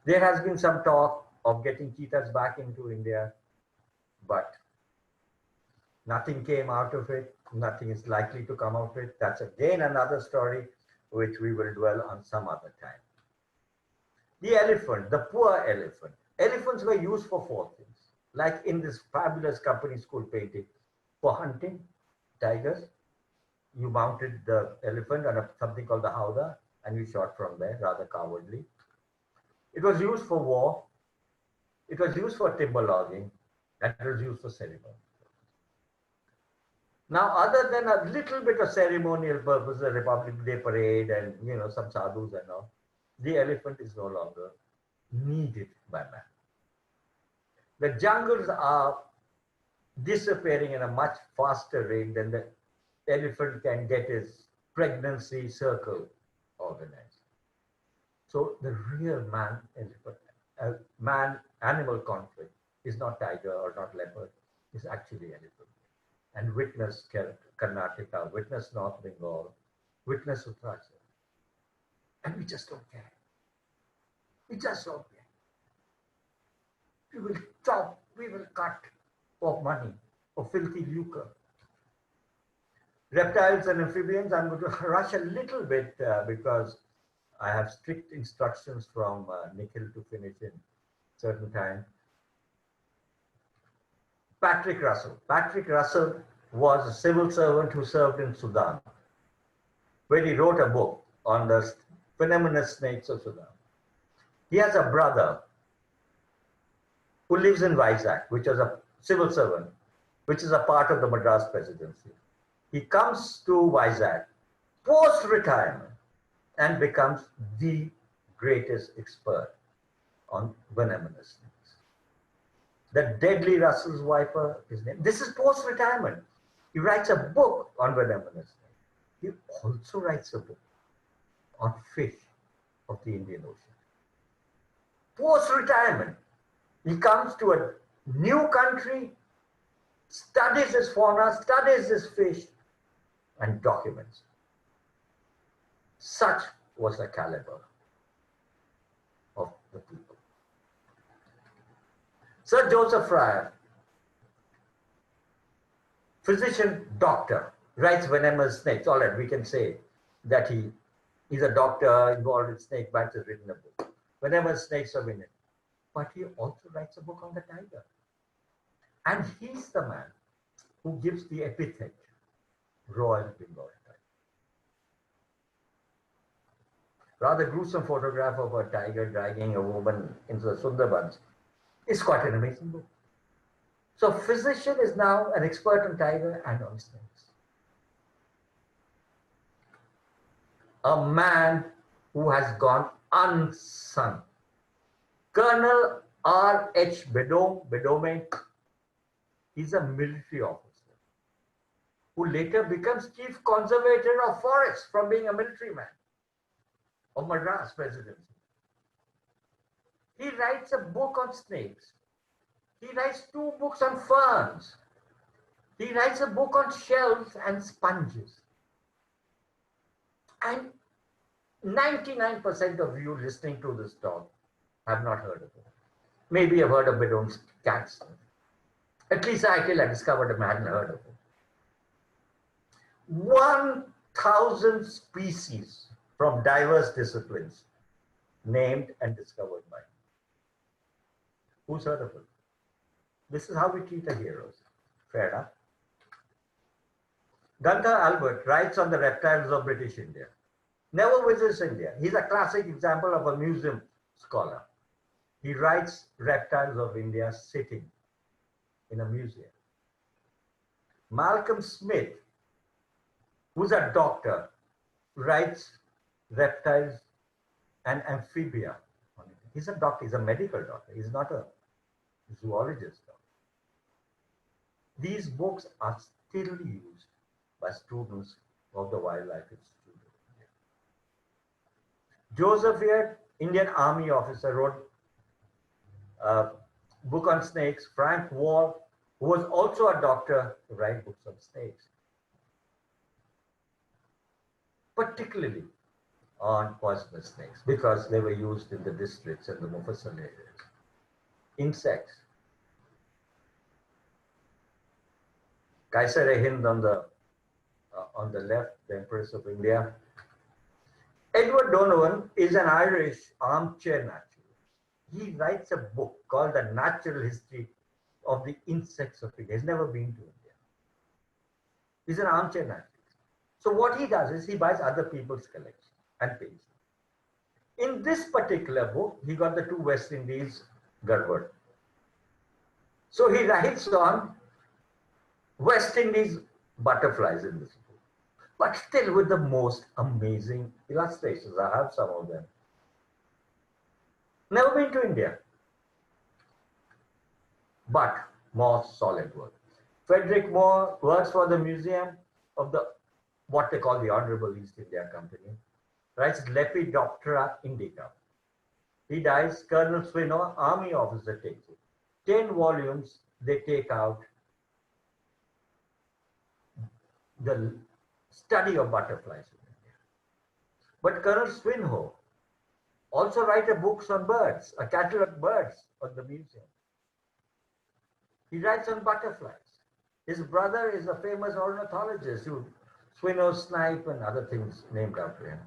There has been some talk of getting cheetahs back into India, but nothing came out of it. Nothing is likely to come out of it. That's again another story which we will dwell on some other time. The elephant, the poor elephant. Elephants were used for 4 things, like in this fabulous company school painting. For hunting tigers, you mounted the elephant on something called the howdah, and you shot from there, rather cowardly. It was used for war. It was used for timber logging. That was used for ceremony. Now, other than a little bit of ceremonial purpose, the Republic Day parade and some sadhus and all, the elephant is no longer needed by man. The jungles are disappearing in a much faster rate than the elephant can get his pregnancy circle organized. So the real man-animal conflict is not tiger or not leopard, it's actually elephant. And witness Karnataka, witness North Bengal, witness Uttarakhand. And we just don't care. We just don't care. We will chop, we will cut for money, for filthy lucre. Reptiles and amphibians, I'm going to rush a little bit because I have strict instructions from Nikhil to finish in certain time. Patrick Russell. Patrick Russell was a civil servant who served in Sudan, where he wrote a book on the venomous snakes of Sudan. He has a brother who lives in Vizag, which is a civil servant, which is a part of the Madras presidency. He comes to Vizag post-retirement and becomes the greatest expert on venomous snakes. The deadly Russell's viper is named. This is post-retirement. He writes a book on venomous snake. He also writes a book on fish of the Indian Ocean. Post-retirement, he comes to a new country, studies his fauna, studies his fish, and documents. Such was the caliber of the people. Sir Joseph Fayrer, physician, doctor, writes venomous snakes. All right, we can say that he's a doctor involved in snake bites, has written a book. Venomous snakes are in it. But he also writes a book on the tiger. And he's the man who gives the epithet Royal Bengal Tiger. Rather gruesome photograph of a tiger dragging a woman into the Sundarbans is quite an amazing book. So physician is now an expert on tiger and on snakes. A man who has gone unsung. Colonel R.H. Bedome, he's a military officer who later becomes chief conservator of forests from being a military man of Madras presidency. He writes a book on snakes. He writes 2 books on ferns. He writes a book on shells and sponges. And 99% of you listening to this talk have not heard of it. Maybe you've heard of Bedome's cats. At least I discovered him, I hadn't heard of it. 1,000 species from diverse disciplines named and discovered by him. Who's heard of it? This is how we treat our heroes. Fair enough. Gunther Albert writes on the reptiles of British India. Never visits India. He's a classic example of a museum scholar. He writes reptiles of India sitting in a museum. Malcolm Smith, who's a doctor, writes reptiles and amphibia. He's a doctor, he's a medical doctor, he's not a zoologist. These books are still used by students of the Wildlife Institute of India. Joseph Fayrer, Indian Army officer, wrote a book on snakes. Frank Wall, who was also a doctor, to write books on snakes, particularly on poisonous snakes, because they were used in the districts and the Mufassal areas. Insects. Kaisar-e-Hind on the left, the Empress of India. Edward Donovan is an Irish armchair naturalist. He writes a book called The Natural History of the Insects of India. He's never been to India. He's an armchair naturalist. So what he does is he buys other people's collections and pays them. In this particular book, he got the 2 West Indies Garwood. So he writes on West Indies butterflies in this book, but still with the most amazing illustrations. I have some of them. Never been to India, but more solid work. Frederic Moore works for the Museum of what they call the Honorable East India Company, writes Lepidoptera indica. He dies, Colonel Swinhoe, army officer, takes it. 10 volumes they take out, the study of butterflies in India. But Colonel Swinhoe also writes books on birds, a catalog of birds on the museum. He writes on butterflies. His brother is a famous ornithologist who Swinhoe snipe and other things named after him.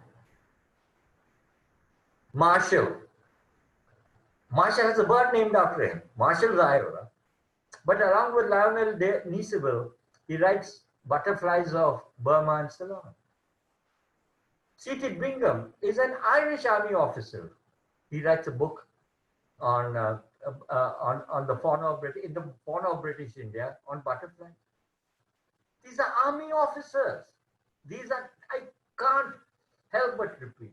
Marshall has a bird named after him, Marshall Zaira. But along with Lionel Nieseville, he writes butterflies of Burma and Ceylon. C.T. Bingham is an Irish army officer. He writes a book on the fauna of British India on butterflies. These are army officers. I can't help but repeat,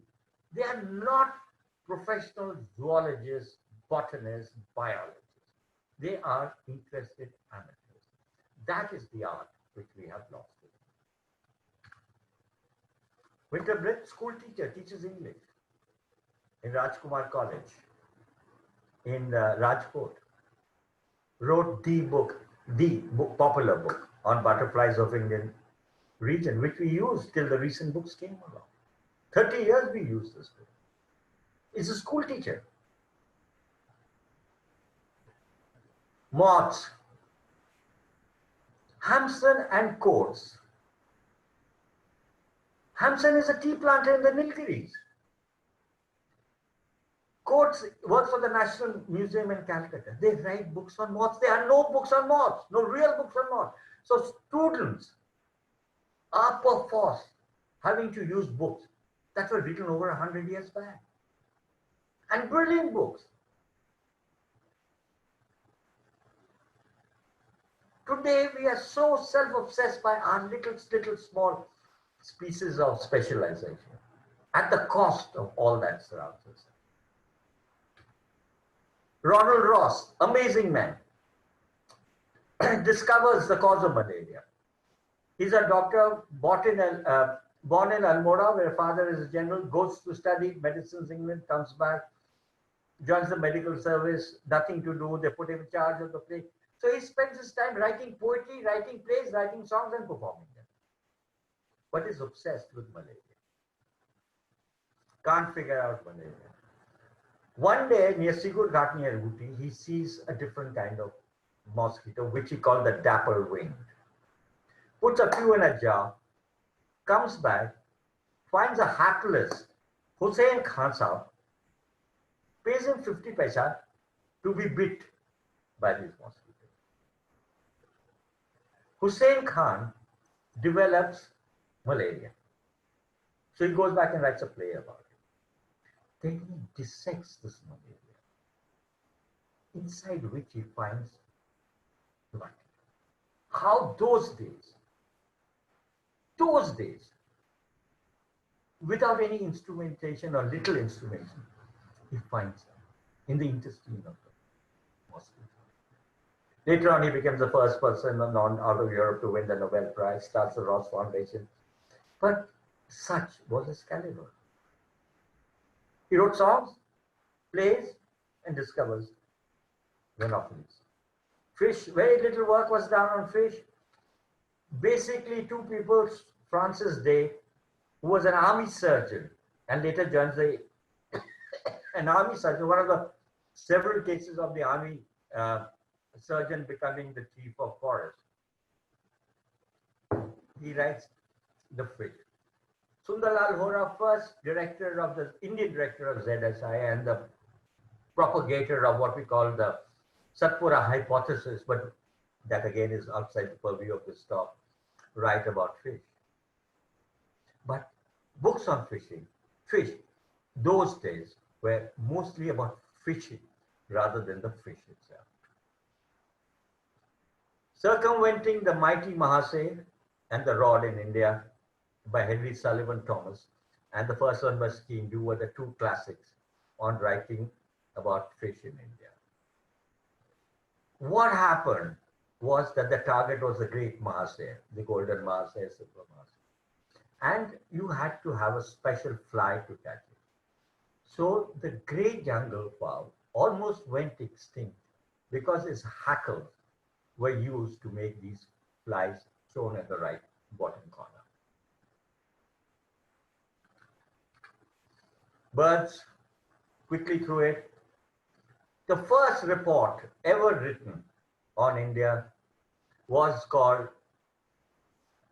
they are not professional zoologists, botanists, biologists. They are interested amateurs. That is the art which we have lost. Winterbred school teacher teaches English in Rajkumar College in Rajkot. Wrote the book, popular book on butterflies of Indian region, which we used till the recent books came along. 30 years we used this book. It's a school teacher. Moths, Hampson and Coates. Hampson is a tea planter in the Nilgiris. Coates works for the National Museum in Calcutta. They write books on moths. There are no books on moths, no real books on moths. So students are perforce having to use books that were written over 100 years back. And brilliant books. Today we are so self-obsessed by our little small species of specialization at the cost of all that surrounds us. Ronald Ross, amazing man, discovers the cause of malaria. He's a doctor born in Almora, where father is a general, goes to study medicines in England, comes back, joins the medical service, nothing to do, they put him in charge of the place. So he spends his time writing poetry, writing plays, writing songs and performing them. But is obsessed with malaria. Can't figure out malaria. One day near Sigur Ghat near Ooty, he sees a different kind of mosquito, which he called the dapper winged. Puts a few in a jar, comes back, finds a hapless Hussain Khan Sahib, pays him 50 paisa to be bit by these mosquitoes. Hussain Khan develops malaria. So he goes back and writes a play about it. Then he dissects this malaria, inside which he finds blood. How those days, without any instrumentation or little instrumentation, he finds them in the intestine of the mosquito. Later on, he becomes the first person out of Europe to win the Nobel Prize, starts the Ross Foundation. But such was his caliber. He wrote songs, plays, and discovers monopolies. Fish, very little work was done on fish. Basically, two people, Francis Day, who was an army surgeon and later joins an army surgeon, one of the several cases of the army surgeon becoming the chief of forest. He writes the fish. Sundarlal Hora, first director of the Indian director of ZSI and the propagator of what we call the Satpura hypothesis, but that again is outside the purview of this talk, write about fish. But books on fish, those days were mostly about fishing rather than the fish itself. Circumventing the Mighty Mahased and the Rod in India by Henry Sullivan Thomas, and the first one by Skene were the two classics on writing about fish in India. What happened was that the target was the great Mahased, the golden Mahased, silver Mahased. And you had to have a special fly to catch it. So the great jungle fowl almost went extinct because its hackles were used to make these flies shown at the right bottom corner. Birds, quickly through it. The first report ever written on India was called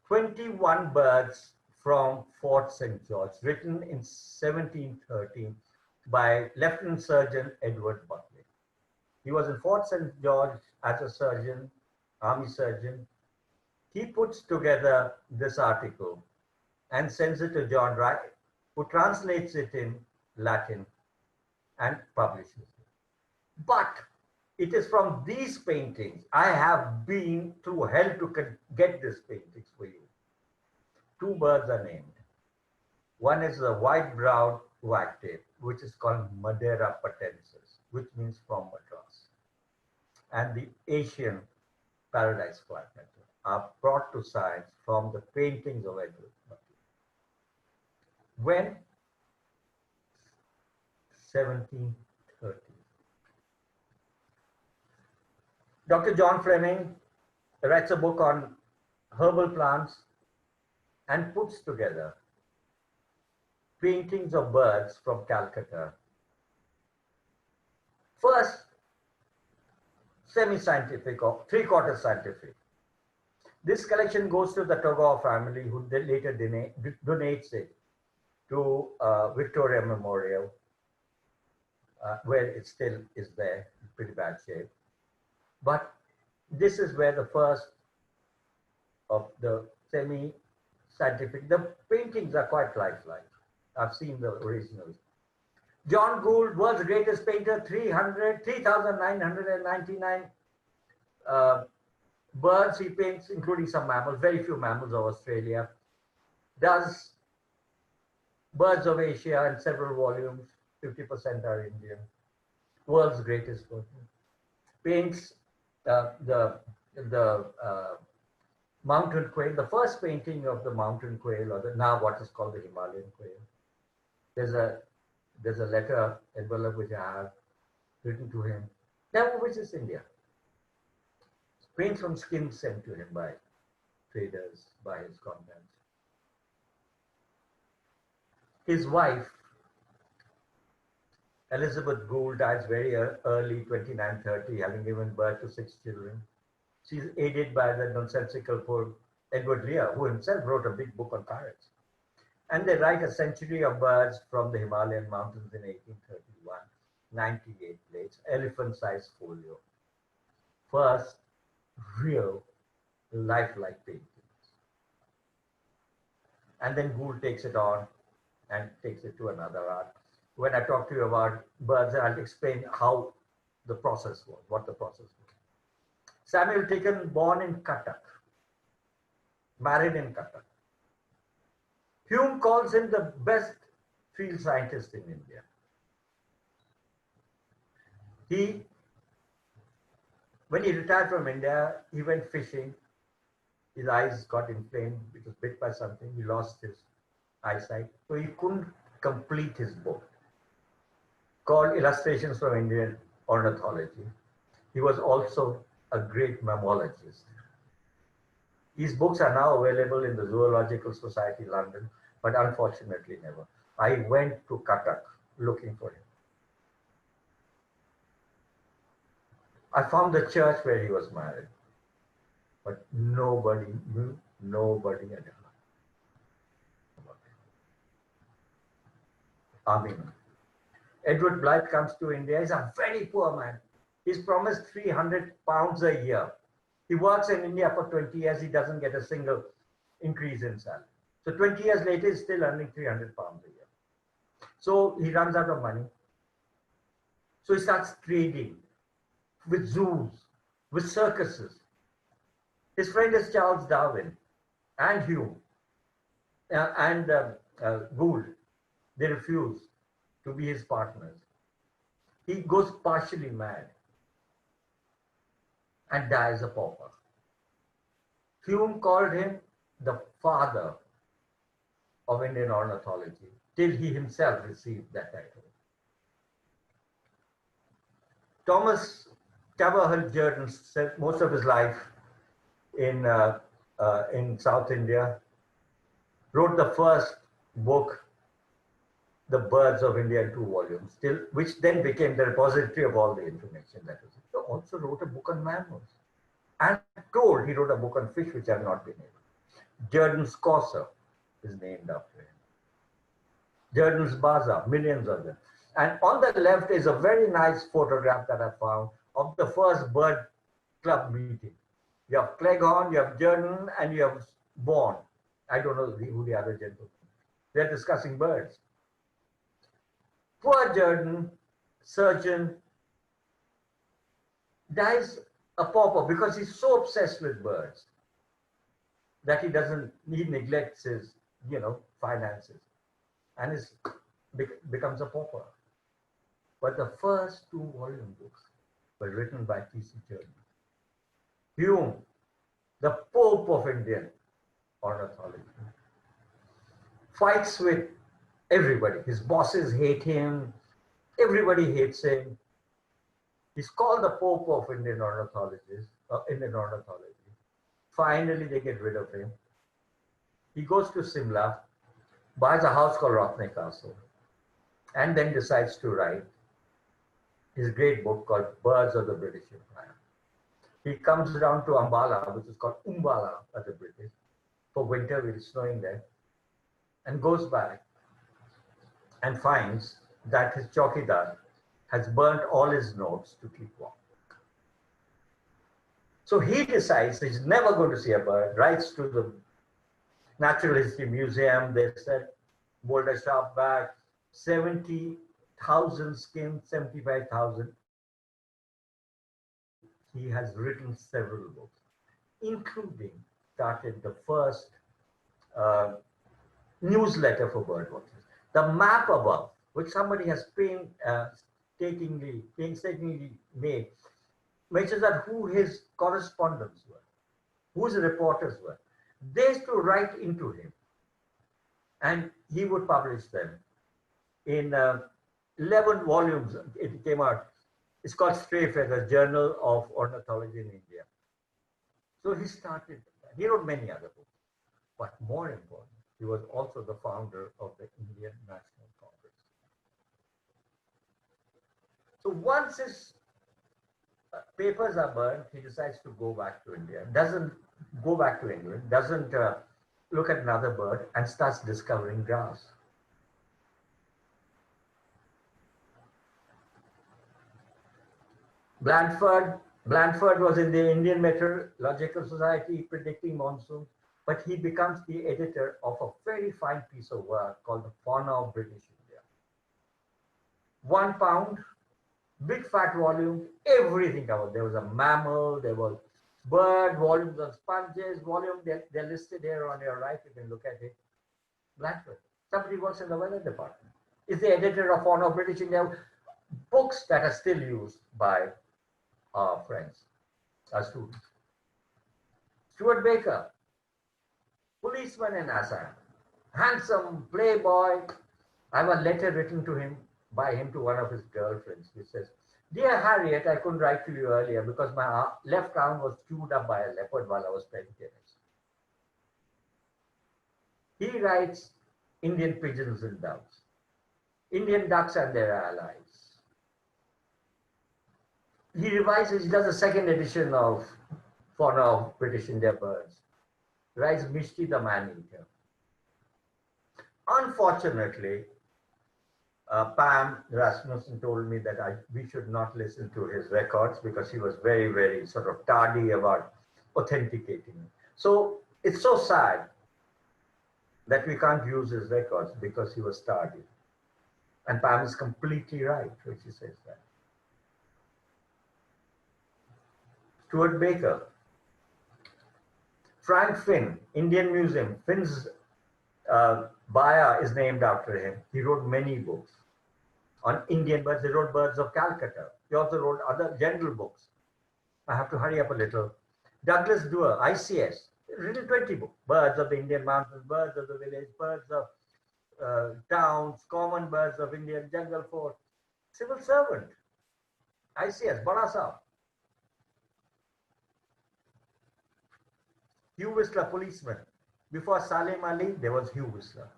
21 Birds from Fort St. George, written in 1713 by Lieutenant Surgeon Edward Buckley. He was in Fort St. George as a surgeon, army surgeon. He puts together this article and sends it to John Wright, who translates it in Latin and publishes it. But it is from these paintings, I have been through hell to get these paintings for you. Two birds are named. One is the white-browed wagtail, which is called Madeira patensis, which means from Madras. and the Asian paradise flycatcher are brought to science from the paintings of Edward. When 1730. Dr. John Fleming writes a book on herbal plants and puts together paintings of birds from Calcutta. First, semi-scientific or three-quarter scientific. This collection goes to the Tagore family, who later donates it to Victoria Memorial, where it still is there in pretty bad shape. But this is where the first of the semi-scientific, the paintings are quite lifelike. I've seen the originals. John Gould, world's greatest painter, 3,999 birds he paints, including some mammals, very few mammals of Australia. Does birds of Asia in several volumes, 50% are Indian. World's greatest person. Paints the mountain quail, the first painting of the mountain quail, or now what is called the Himalayan quail. There's a letter envelope which I have written to him. Never visits India. Paints from skins sent to him by traders, by his contacts. His wife, Elizabeth Gould, dies very early, 2930, having given birth to 6 children. She's aided by the nonsensical poor Edward Lear, who himself wrote a big book on parrots. And they write a century of birds from the Himalayan mountains in 1831, 98 plates, elephant-sized folio. First, real, lifelike paintings. And then Gould takes it on and takes it to another art. When I talk to you about birds, I'll explain how the process was, what the process was. Samuel Tickon, born in Cuttack, married in Cuttack. Hume calls him the best field scientist in India. When he retired from India, he went fishing. His eyes got inflamed. He was bit by something. He lost his eyesight. So he couldn't complete his book called Illustrations from Indian Ornithology. He was also a great mammologist. These books are now available in the Zoological Society, London, but unfortunately never. I went to Cuttack looking for him. I found the church where he was married, but nobody knew, nobody had heard about him. Amil. Edward Blythe comes to India. He's a very poor man. He's promised 300 pounds a year. He works in India for 20 years. He doesn't get a single increase in salary. So 20 years later, he's still earning 300 pounds a year. So he runs out of money. So he starts trading with zoos, with circuses. His friend is Charles Darwin and Hume and Gould. They refuse to be his partners. He goes partially mad and dies a pauper. Hume called him the father of Indian ornithology till he himself received that title. Thomas Caverhill Jordan spent most of his life in South India, wrote the first book, The Birds of India, in 2 volumes, which then became the repository of all the information that was. He also wrote a book on mammals. And he wrote a book on fish, which have not been able. Jordan's Courser is named after him. Jordan's Bazaar, millions of them. And on the left is a very nice photograph that I found of the first bird club meeting. You have Cleghorn, you have Jordan, and you have Bourne. I don't know who the other gentlemen. They're discussing birds. Poor Jordan, surgeon, dies a pauper because he's so obsessed with birds that he neglects his, finances, and becomes a pauper. But the first 2 volume books were written by T.C. Journey. Hume, the Pope of Indian ornithology, fights with everybody. His bosses hate him. Everybody hates him. He's called the Pope of Indian ornithology. Finally, they get rid of him. He goes to Simla, buys a house called Rothney Castle, and then decides to write his great book called Birds of the British Empire. He comes down to Ambala, which is called Umbala by the British, for winter, it is snowing there, and goes back and finds that his chowkidar has burnt all his notes to keep warm. So he decides he's never going to see a bird, writes to the Natural History Museum. They said, Boulder Sharp back, 70,000 skins, 75,000. He has written several books, including started the first newsletter for bird watchers. The map above, which somebody has painstakingly made, mentions that who his correspondents were, who his reporters were. They used to write into him, and he would publish them in 11 volumes. It came out. It's called Stray Feathers, Journal of Ornithology in India. So he started that. He wrote many other books, but more important, he was also the founder of the Indian National Congress. So once his papers are burned, he decides to go back to India, doesn't go back to England, doesn't look at another bird, and starts discovering grass. Blandford was in the Indian Meteorological Society predicting monsoons, but he becomes the editor of a very fine piece of work called the Fauna of British India. 1 pound, big fat volume, everything covered. There was a mammal, there was bird, volumes of sponges, they're listed here on your right, you can look at it. Blandford. Somebody works in the weather department. Is the editor of Fauna of British India. Books that are still used by our friends, our students. Stuart Baker, policeman in Assam, handsome playboy. I have a letter written to him by him to one of his girlfriends, which says, "Dear Harriet, I couldn't write to you earlier because my left arm was chewed up by a leopard while I was playing tennis." He writes Indian pigeons and doves, Indian ducks and their allies. He revises, he does a second edition of Fauna of British India Birds. Writes Mishti the man-eater. Unfortunately, Pam Rasmussen told me that we should not listen to his records because he was very, very sort of tardy about authenticating it. So it's so sad that we can't use his records because he was tardy. And Pam is completely right when she says that. Stuart Baker, Frank Finn, Indian Museum. Finn's Baya is named after him. He wrote many books on Indian birds. He wrote Birds of Calcutta. He also wrote other general books. I have to hurry up a little. Douglas Duer, ICS, written 20 books. Birds of the Indian mountains, birds of the village, birds of towns, common birds of Indian jungle forest. Civil servant, ICS, Bada Saab. Hugh Whistler, policeman. Before Salim Ali, there was Hugh Whistler.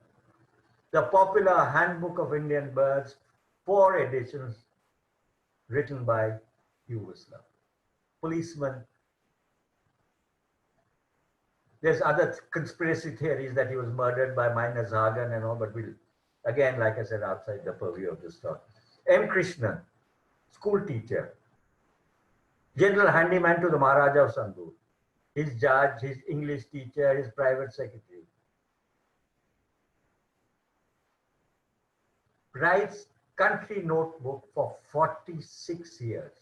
The popular Handbook of Indian Birds, 4 editions written by Hugh Whistler. Policeman. There's other conspiracy theories that he was murdered by miners Hagan and all, but we'll, again, like I said, outside the purview of this talk. M. Krishnan, school teacher. General handyman to the Maharaja of Sandur. His judge, his English teacher, his private secretary. Writes country notebook for 46 years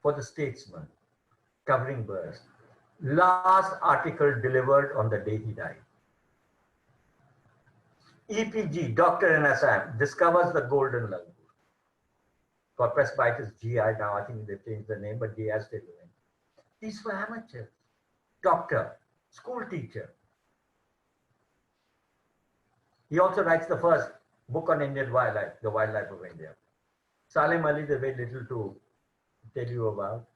for the Statesman, covering birds. Last article delivered on the day he died. EPG, doctor in Assam, discovers the golden langur. called Presbyterian GI now. I think they've changed the name, but GI is still doing. These were amateurs. Doctor, school teacher. He also writes the first book on Indian wildlife, The Wildlife of India. Salim Ali, there's very little to tell you about.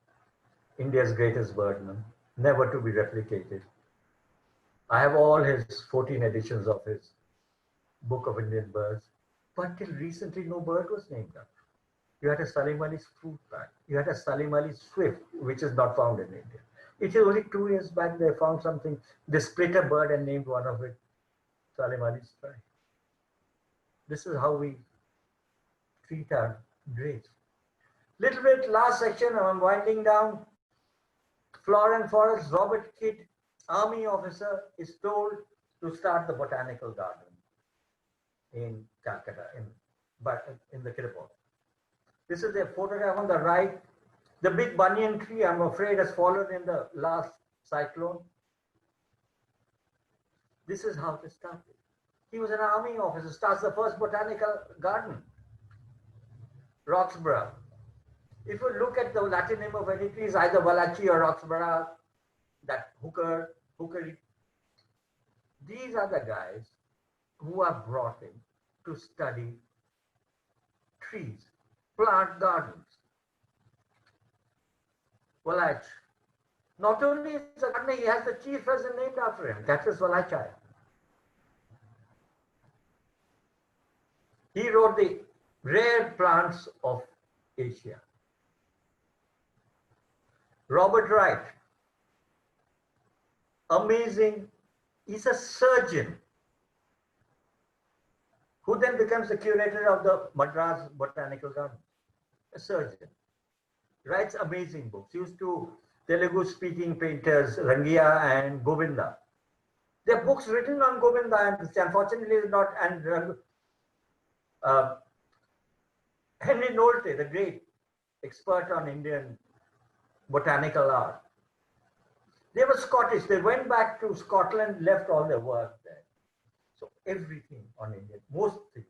India's greatest birdman, never to be replicated. I have all his 14 editions of his Book of Indian Birds, but till recently no bird was named after. You had a Salim Ali fruit bat. You had a Salim Ali swift, which is not found in India. It is only 2 years back they found something. They split a bird and named one of it Salim Ali strike. This is how we treat our greats. Little bit last section, I'm winding down. Flora and Forest, Robert Kidd, army officer, is told to start the botanical garden in Calcutta, in the Kirapur. This is a photograph on the right. The big banyan tree, I'm afraid, has fallen in the last cyclone. This is how they started. He was an army officer, starts the first botanical garden. Roxburgh. If you look at the Latin name of any tree, it's either Valachi or Roxburgh, that hookery. These are the guys who are brought in to study trees, plant gardens. Walach. Not only is a gardener, he has the chief resident named after him, Cassius Walachai. He wrote the rare plants of Asia. Robert Wright, amazing, he's a surgeon who then becomes the curator of the Madras Botanical Garden, a surgeon. Writes amazing books. Used to Telugu speaking painters, Rangia and Govinda. There are books written on Govinda, and unfortunately not, and Henry Nolte, the great expert on Indian botanical art. They were Scottish. They went back to Scotland, left all their work there. So everything on Indian, most things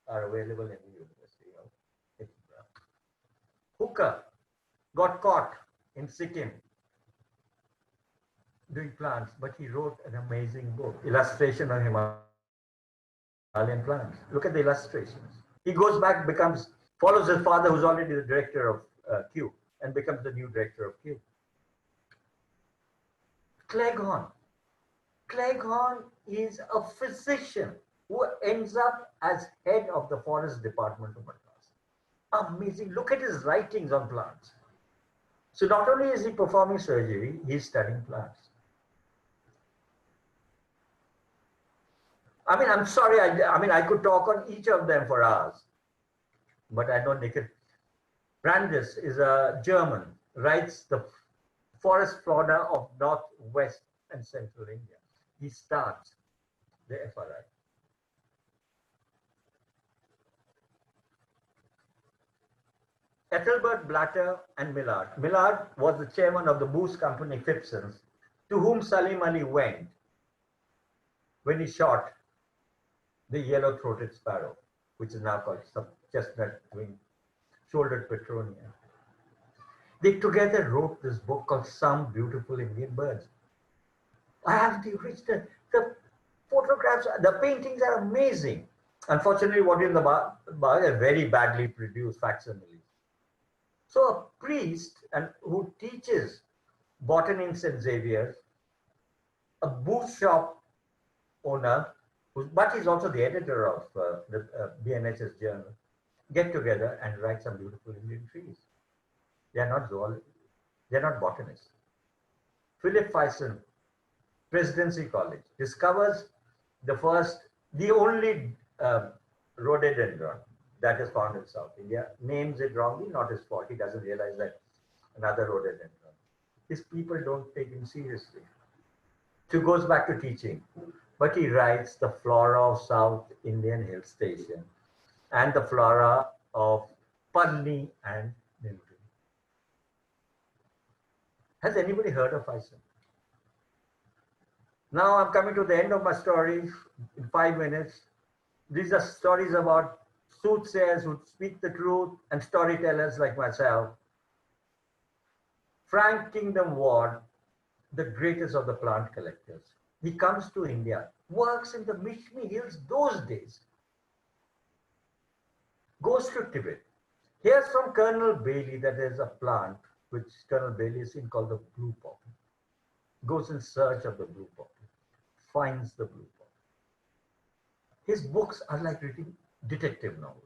are available in the University of Edinburgh. Hooker got caught in Sikkim doing plants, but he wrote an amazing book, Illustration of Himalayan Plants. Look at the illustrations. He goes back, follows his father, who's already the director of Kew, and becomes the new director of Kew. Cleghorn. Cleghorn is a physician who ends up as head of the forest department of Madras. Amazing. Look at his writings on plants. So not only is he performing surgery, he's studying plants. I mean, I'm sorry, I could talk on each of them for hours, but I don't make it. Brandes is a German, writes the forest fauna of North, West, and Central India. He starts the FRI. Ethelbert Blatter and Millard. Millard was the chairman of the Booth Company Phipsons, to whom Salim Ali went when he shot the yellow-throated sparrow, which is now called chestnut-winged shouldered petronia. They together wrote this book called Some Beautiful Indian Birds. I have the original, the photographs, the paintings are amazing. Unfortunately, what in the bar are very badly produced facsimiles. So a priest who teaches botany in St. Xavier's, a booth shop owner, but he's also the editor of the BNHS journal, get together and write some beautiful Indian trees. They are not zoologists, they are not botanists. Philip Fyson, Presidency College, discovers the only rhododendron that is found in South India, names it wrongly, not his fault. He doesn't realize that another rhododendron. His people don't take him seriously. So he goes back to teaching, but he writes the flora of South Indian Hill Station and the flora of Palni and Nilgiri. Has anybody heard of Fyson? Now I'm coming to the end of my story in 5 minutes. These are stories about soothsayers who speak the truth, and storytellers like myself. Frank Kingdom Ward, the greatest of the plant collectors. He comes to India, works in the Mishmi Hills those days, goes to Tibet, hears from Colonel Bailey that there's a plant which Colonel Bailey has seen called the blue poppy, goes in search of the blue poppy, finds the blue poppy. His books are like reading detective novels.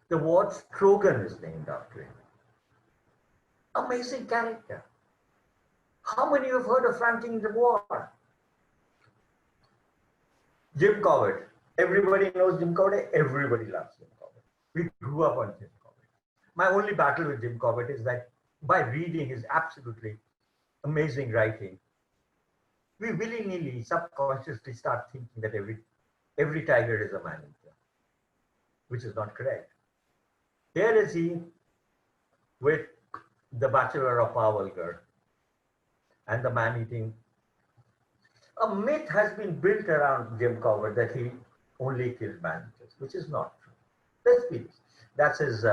The Ward Strogan is named after him. Amazing character. How many of you have heard of Frank Kingdom Ward? Jim Corbett. Everybody knows Jim Corbett. Everybody loves Jim Corbett. We grew up on Jim Corbett. My only battle with Jim Corbett is that by reading his absolutely amazing writing, we willy-nilly, subconsciously start thinking that every tiger is a man-eater, which is not correct. Here is he with the Bachelor of Pawalgarh and the man-eating. A myth has been built around Jim Corbett that he only killed man-eaters, which is not true. Let's be honest. That's his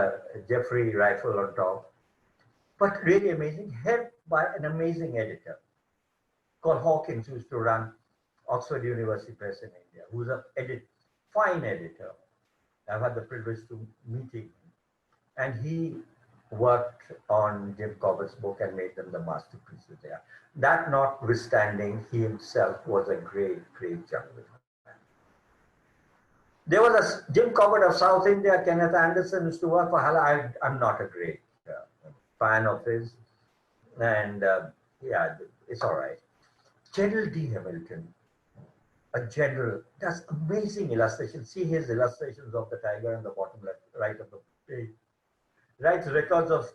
Jeffrey rifle on top. But really amazing, helped by an amazing editor called Hawkins, who used to run Oxford University Press in India, who's a fine editor. I've had the privilege to meet him. And he worked on Jim Corbett's book and made them the masterpieces they are. That notwithstanding, he himself was a great, great jungle. There was a Jim Corbett of South India, Kenneth Anderson, used to work for Hala. I'm not a great fan of his. And yeah, it's all right. General D. Hamilton, a general, does amazing illustrations. See his illustrations of the tiger on the bottom left, right of the page. Writes records of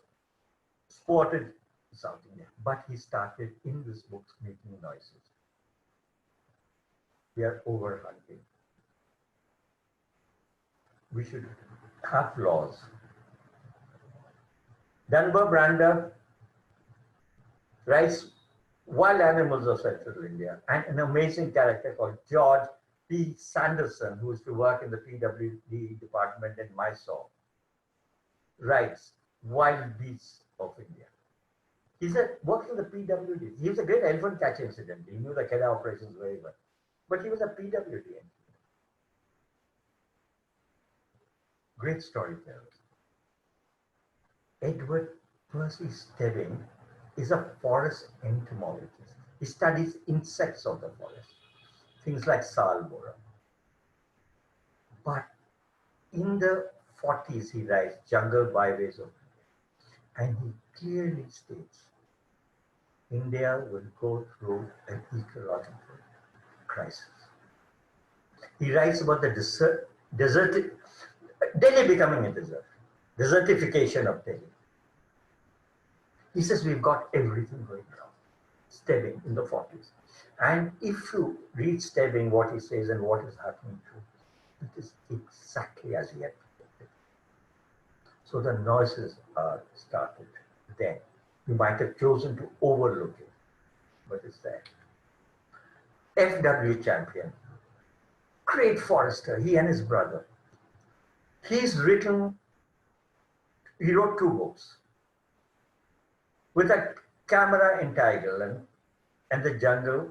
spotted South India. But he started in this book making noises. We are overhunting. We should have laws. Dunbar Brander writes Wild Animals of Central India, and an amazing character called George P. Sanderson, who used to work in the PWD department in Mysore, writes Wild Beasts of India. He said, worked in the PWD. He was a great elephant catcher, incidentally. He knew the Kedah operations very well. But he was a PWD engineer. Great storyteller. Edward Percy Stebbing is a forest entomologist. He studies insects of the forest, things like salbora. But in the 40s, he writes Jungle Byways of India. And he clearly states India will go through an ecological crisis. He writes about the Delhi becoming a desert, desertification of Delhi. He says we've got everything going wrong. Stebbing in the 40s. And if you read Stebbing, what he says and what is happening to it is exactly as he had predicted. So the noises are started then. You might have chosen to overlook it, but it's there. F.W. Champion, great forester, he and his brother. He wrote 2 books. With a camera in tidal and the jungle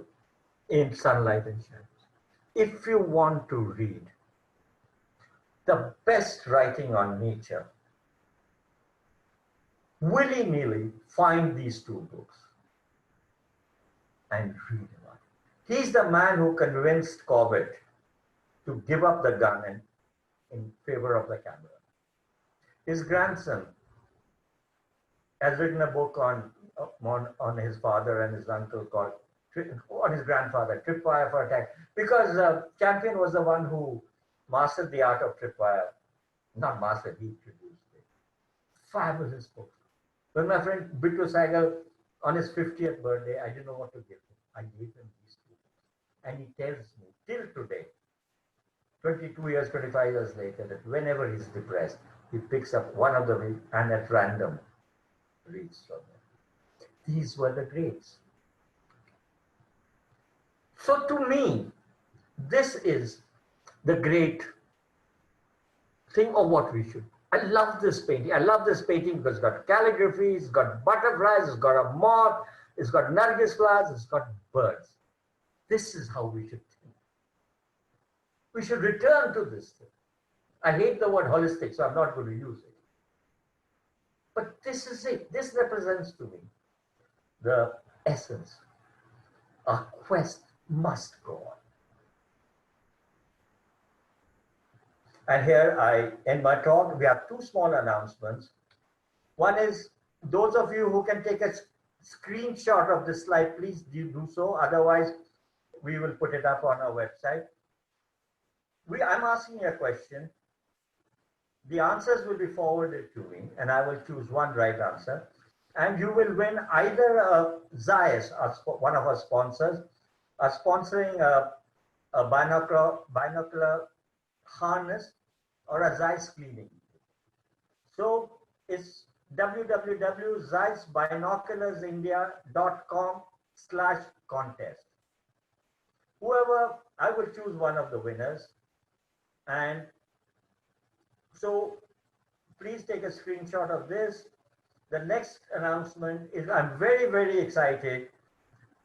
in sunlight and shadows. If you want to read the best writing on nature, willy-nilly find these 2 books and read about it. He's the man who convinced Corbett to give up the gun in favor of the camera. His grandson has written a book on his father and his uncle called, on his grandfather, Tripwire for Attack, because Champion was the one who mastered the art of tripwire. Not mastered, he produced it. Fabulous book. When my friend Bittu Saigal, on his 50th birthday, I didn't know what to give him. I gave him these 2 books. And he tells me, till today, 22 years, 25 years later, that whenever he's depressed, he picks up one of them and at random reads from them. These were the greats. So to me, this is the great think of what we should. I love this painting. I love this painting because it's got calligraphy, it's got butterflies, it's got a moth, it's got nargis flowers, it's got birds. This is how we should think. We should return to this thing. I hate the word holistic, so I'm not going to use it. But this is it. This represents to me the essence. Our quest must go on. And here I end my talk. We have two small announcements. One is those of you who can take a screenshot of this slide, please do so. Otherwise, we will put it up on our website. I'm asking a question. The answers will be forwarded to me, and I will choose one right answer. And you will win either a Zeiss, one of our sponsors, sponsoring a binocular harness or a Zeiss cleaning. So it's www.zeissbinocularsindia.com/contest. Whoever, I will choose one of the winners. And so please take a screenshot of this. The next announcement is, I'm very, very excited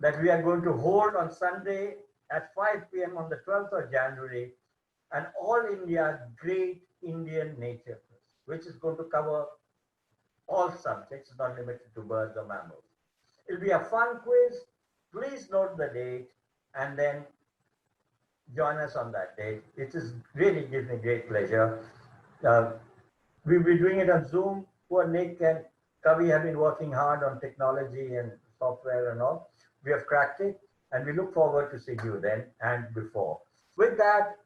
that we are going to hold on Sunday at 5 p.m. on the 12th of January an All India Great Indian Nature Quiz, which is going to cover all subjects, not limited to birds or mammals. It'll be a fun quiz. Please note the date and then join us on that date. It is really gives me great pleasure. We'll be doing it on Zoom. Poor Nick and Kavi have been working hard on technology and software and all. We have cracked it, and we look forward to seeing you then and before. With that,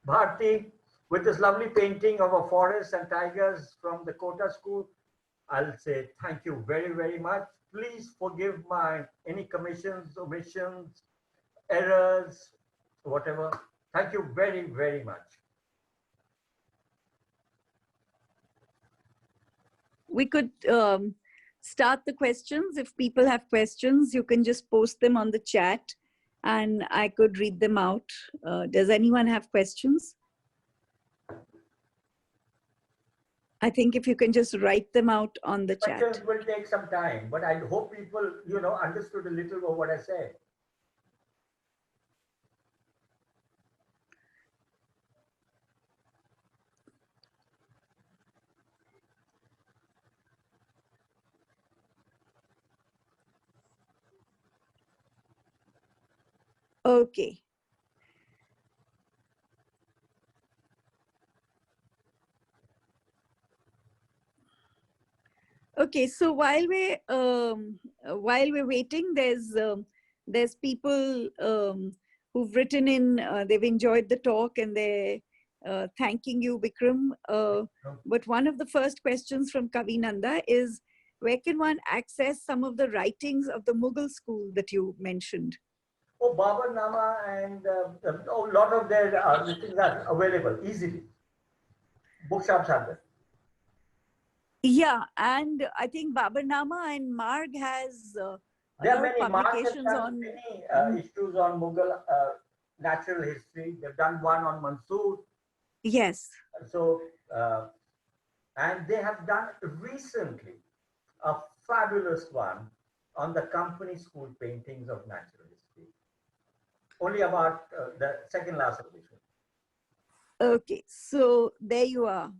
Bharti, with this lovely painting of a forest and tigers from the Kota School, I'll say thank you very, very much. Please forgive any commissions, omissions, errors, whatever. Thank you very, very much. We could start the questions. If people have questions, you can just post them on the chat and I could read them out. Does anyone have questions? I think if you can just write them out on the chat. Questions will take some time, but I hope people, understood a little of what I said. Okay. Okay, so while we're waiting, there's people who've written in. They've enjoyed the talk and they're thanking you, Bikram. But one of the first questions from Kavinanda is, where can one access some of the writings of the Mughal school that you mentioned? Oh, Babur Nama and a lot of their things are available easily. Bookshops have them. Yeah, and I think Baburnama and Marg has there are many publications on many issues on Mughal natural history. They've done one on Mansur. Yes. So, and they have done recently a fabulous one on the company school paintings of natural history. Only about the second last edition. Okay, so there you are.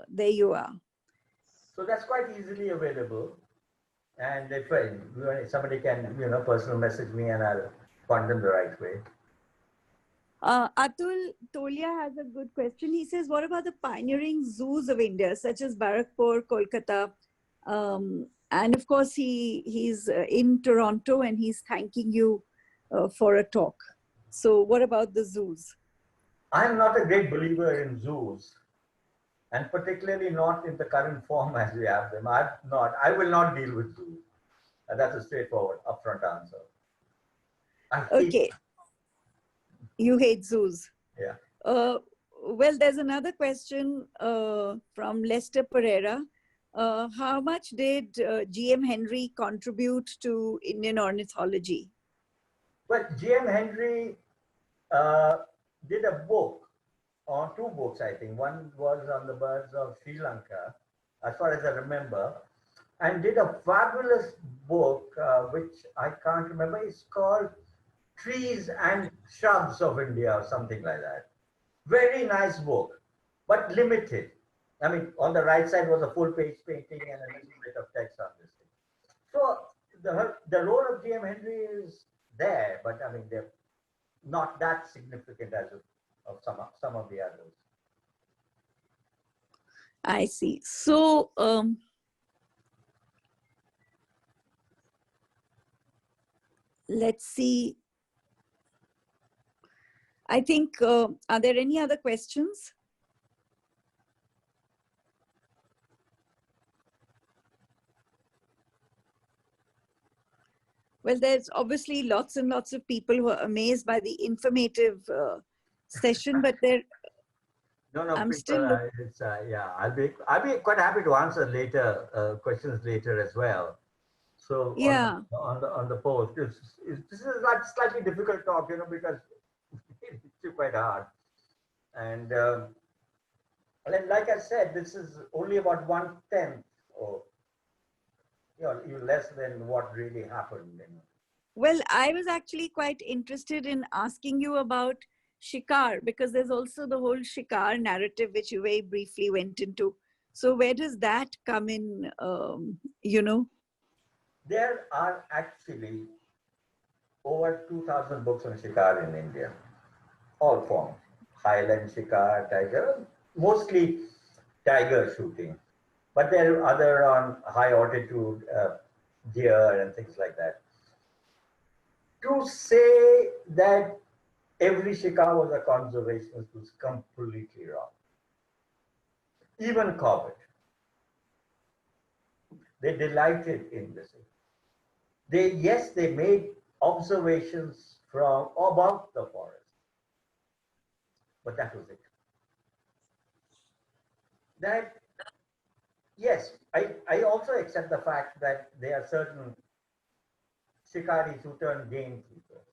There you are. So that's quite easily available. And if somebody can, personal message me and I'll point them the right way. Atul Tolia has a good question. He says, what about the pioneering zoos of India, such as Barakpur, Kolkata? And of course, he's in Toronto and he's thanking you for a talk. So what about the zoos? I'm not a great believer in zoos, and particularly not in the current form as we have them. I will not deal with zoos. And that's a straightforward, upfront answer. Okay. You hate zoos. Yeah. Well, there's another question from Lester Pereira. How much did G.M. Henry contribute to Indian ornithology? Well, G.M. Henry did a book on two books, I think. One was on the birds of Sri Lanka, as far as I remember, and did a fabulous book, which I can't remember. It's called Trees and Shrubs of India or something like that. Very nice book, but limited. I mean, on the right side was a full page painting and a little bit of text on this thing. So the role of G.M. Henry is there, but I mean, they're not that significant as of some of the others. I see. So, let's see. I think, are there any other questions? Well, there's obviously lots and lots of people who are amazed by the informative session, but there. No, I'm people. still. It's yeah. I'll be quite happy to answer later questions later as well. So Yeah. on the post, this is like slightly difficult talk, because it's quite hard. And like I said, this is only about 1/10 or even less than what really happened. Well, I was actually quite interested in asking you about Shikar, because there's also the whole Shikar narrative, which you very briefly went into. So where does that come in, There are actually over 2,000 books on Shikar in India, all forms. Highland Shikar, tiger, mostly tiger shooting. But there are other on high altitude deer and things like that. To say that every shikar was a conservationist was completely wrong. Even Cobbett, they delighted in this. They made observations from about the forest, but that was it. That yes, I also accept the fact that there are certain shikaris who turn gamekeepers.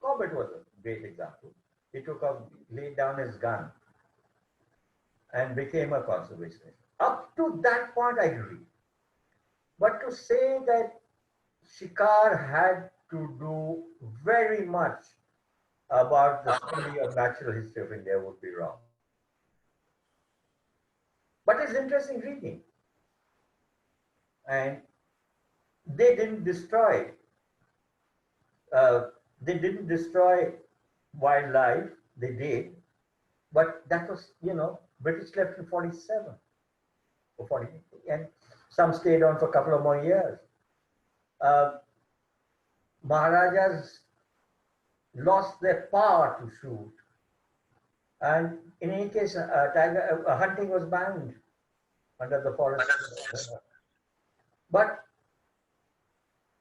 Cobbett was a great example. He laid down his gun and became a conservationist. Up to that point, I agree. But to say that Shikar had to do very much about the study of natural history of India would be wrong. But it's interesting reading. And they didn't destroy they didn't destroy wildlife. They did, but that was British left in 47 or 40, and some stayed on for a couple of more years. Maharajas lost their power to shoot, and in any case, tiger hunting was banned under the forest. But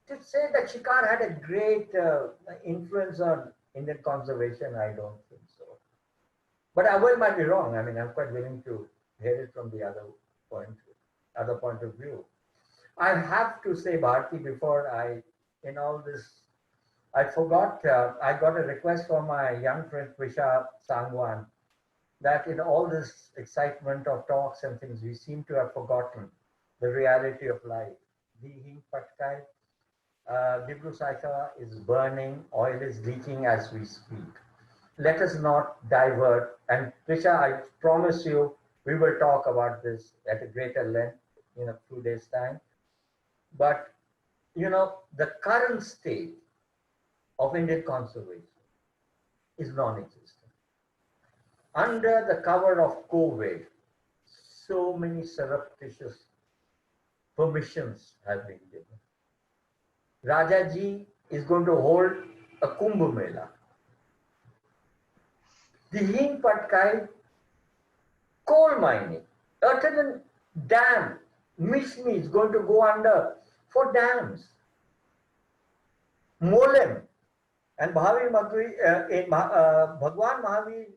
to say that Shikar had a great influence on Indian conservation, I don't think so. But I might be wrong. I mean, I'm quite willing to hear it from the other point of view. I have to say, Bharti, before in all this, I forgot, I got a request from my young friend Trisha Sangwan that in all this excitement of talks and things, we seem to have forgotten the reality of life. Dihing Patkai, Dibru Saika is burning, oil is leaking as we speak. Let us not divert. And Trisha, I promise you, we will talk about this at a greater length in a few days' time. But, the current state of Indian conservation is non-existent. Under the cover of COVID, so many surreptitious permissions have been given. Rajaji is going to hold a Kumbh Mela. The Hing Patkai coal mining, Ertanan Dam, Mishmi is going to go under for dams. Molem and Bhagwan Mahavir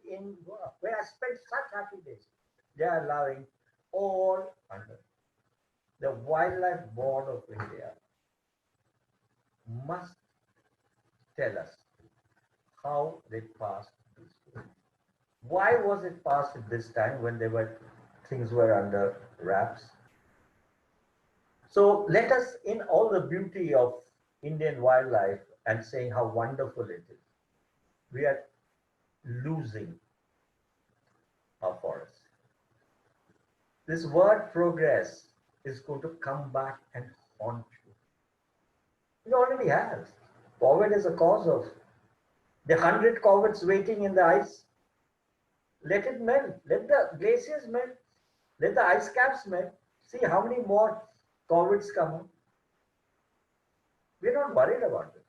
in Goa, where I spent such happy days, they are allowing all under. The Wildlife Board of India must tell us how they passed this bill. Why was it passed at this time when things were under wraps? So let us, in all the beauty of Indian wildlife and saying how wonderful it is, we are losing our forests. This word progress is going to come back and haunt you. It already has. COVID is a cause of the 100 corvettes waiting in the ice. Let it melt. Let the glaciers melt. Let the ice caps melt. See how many more corvettes come on. We're not worried about it.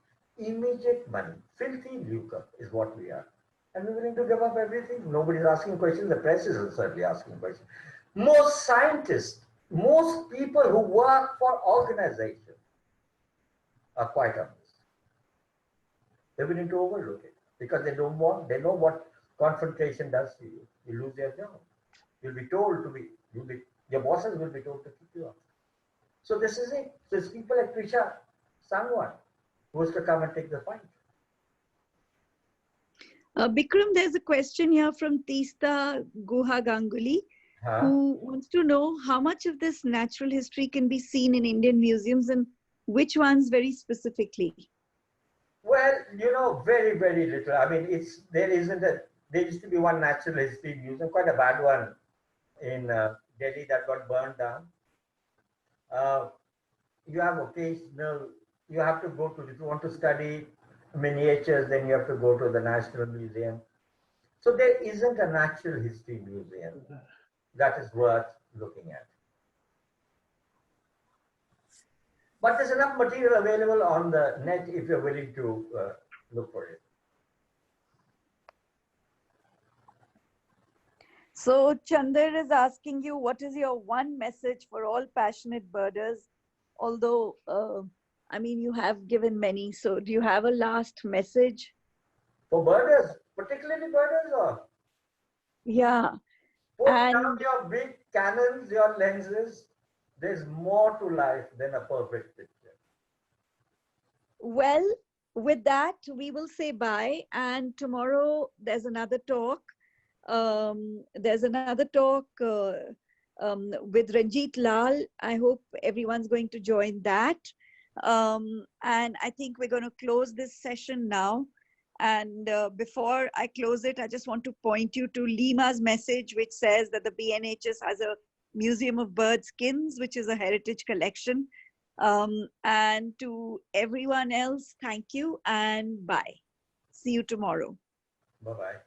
Immediate money, filthy lucre is what we are. And we're willing to give up everything. Nobody's asking questions. The press is certainly asking questions. Most scientists, most people who work for organizations are quite on this. They're willing to overlook it because they know what confrontation does to you. You lose your job. You'll be told to be, your bosses will be told to keep you up. So this is it. So it's people like Trisha, someone who is to come and take the fight. Bikram, there's a question here from Tista Guha Ganguly, who wants to know how much of this natural history can be seen in Indian museums and which ones very specifically? Well, very, very little. I mean, there used to be one natural history museum, quite a bad one in Delhi that got burned down. You have you have to go to, if you want to study miniatures, then you have to go to the National Museum. So there isn't a natural history museum that is worth looking at. But there's enough material available on the net if you're willing to look for it. So Chandar is asking you, what is your one message for all passionate birders? Although, I mean, you have given many. So do you have a last message? For birders, particularly birders, or? Yeah. Put down your big cannons, your lenses. There's more to life than a perfect picture. Well, with that, we will say bye. And tomorrow there's another talk. There's another talk with Ranjit Lal. I hope everyone's going to join that. And I think we're going to close this session now. And before I close it, I just want to point you to Lima's message, which says that the BNHS has a Museum of Bird Skins, which is a heritage collection. And to everyone else, thank you and bye. See you tomorrow. Bye-bye.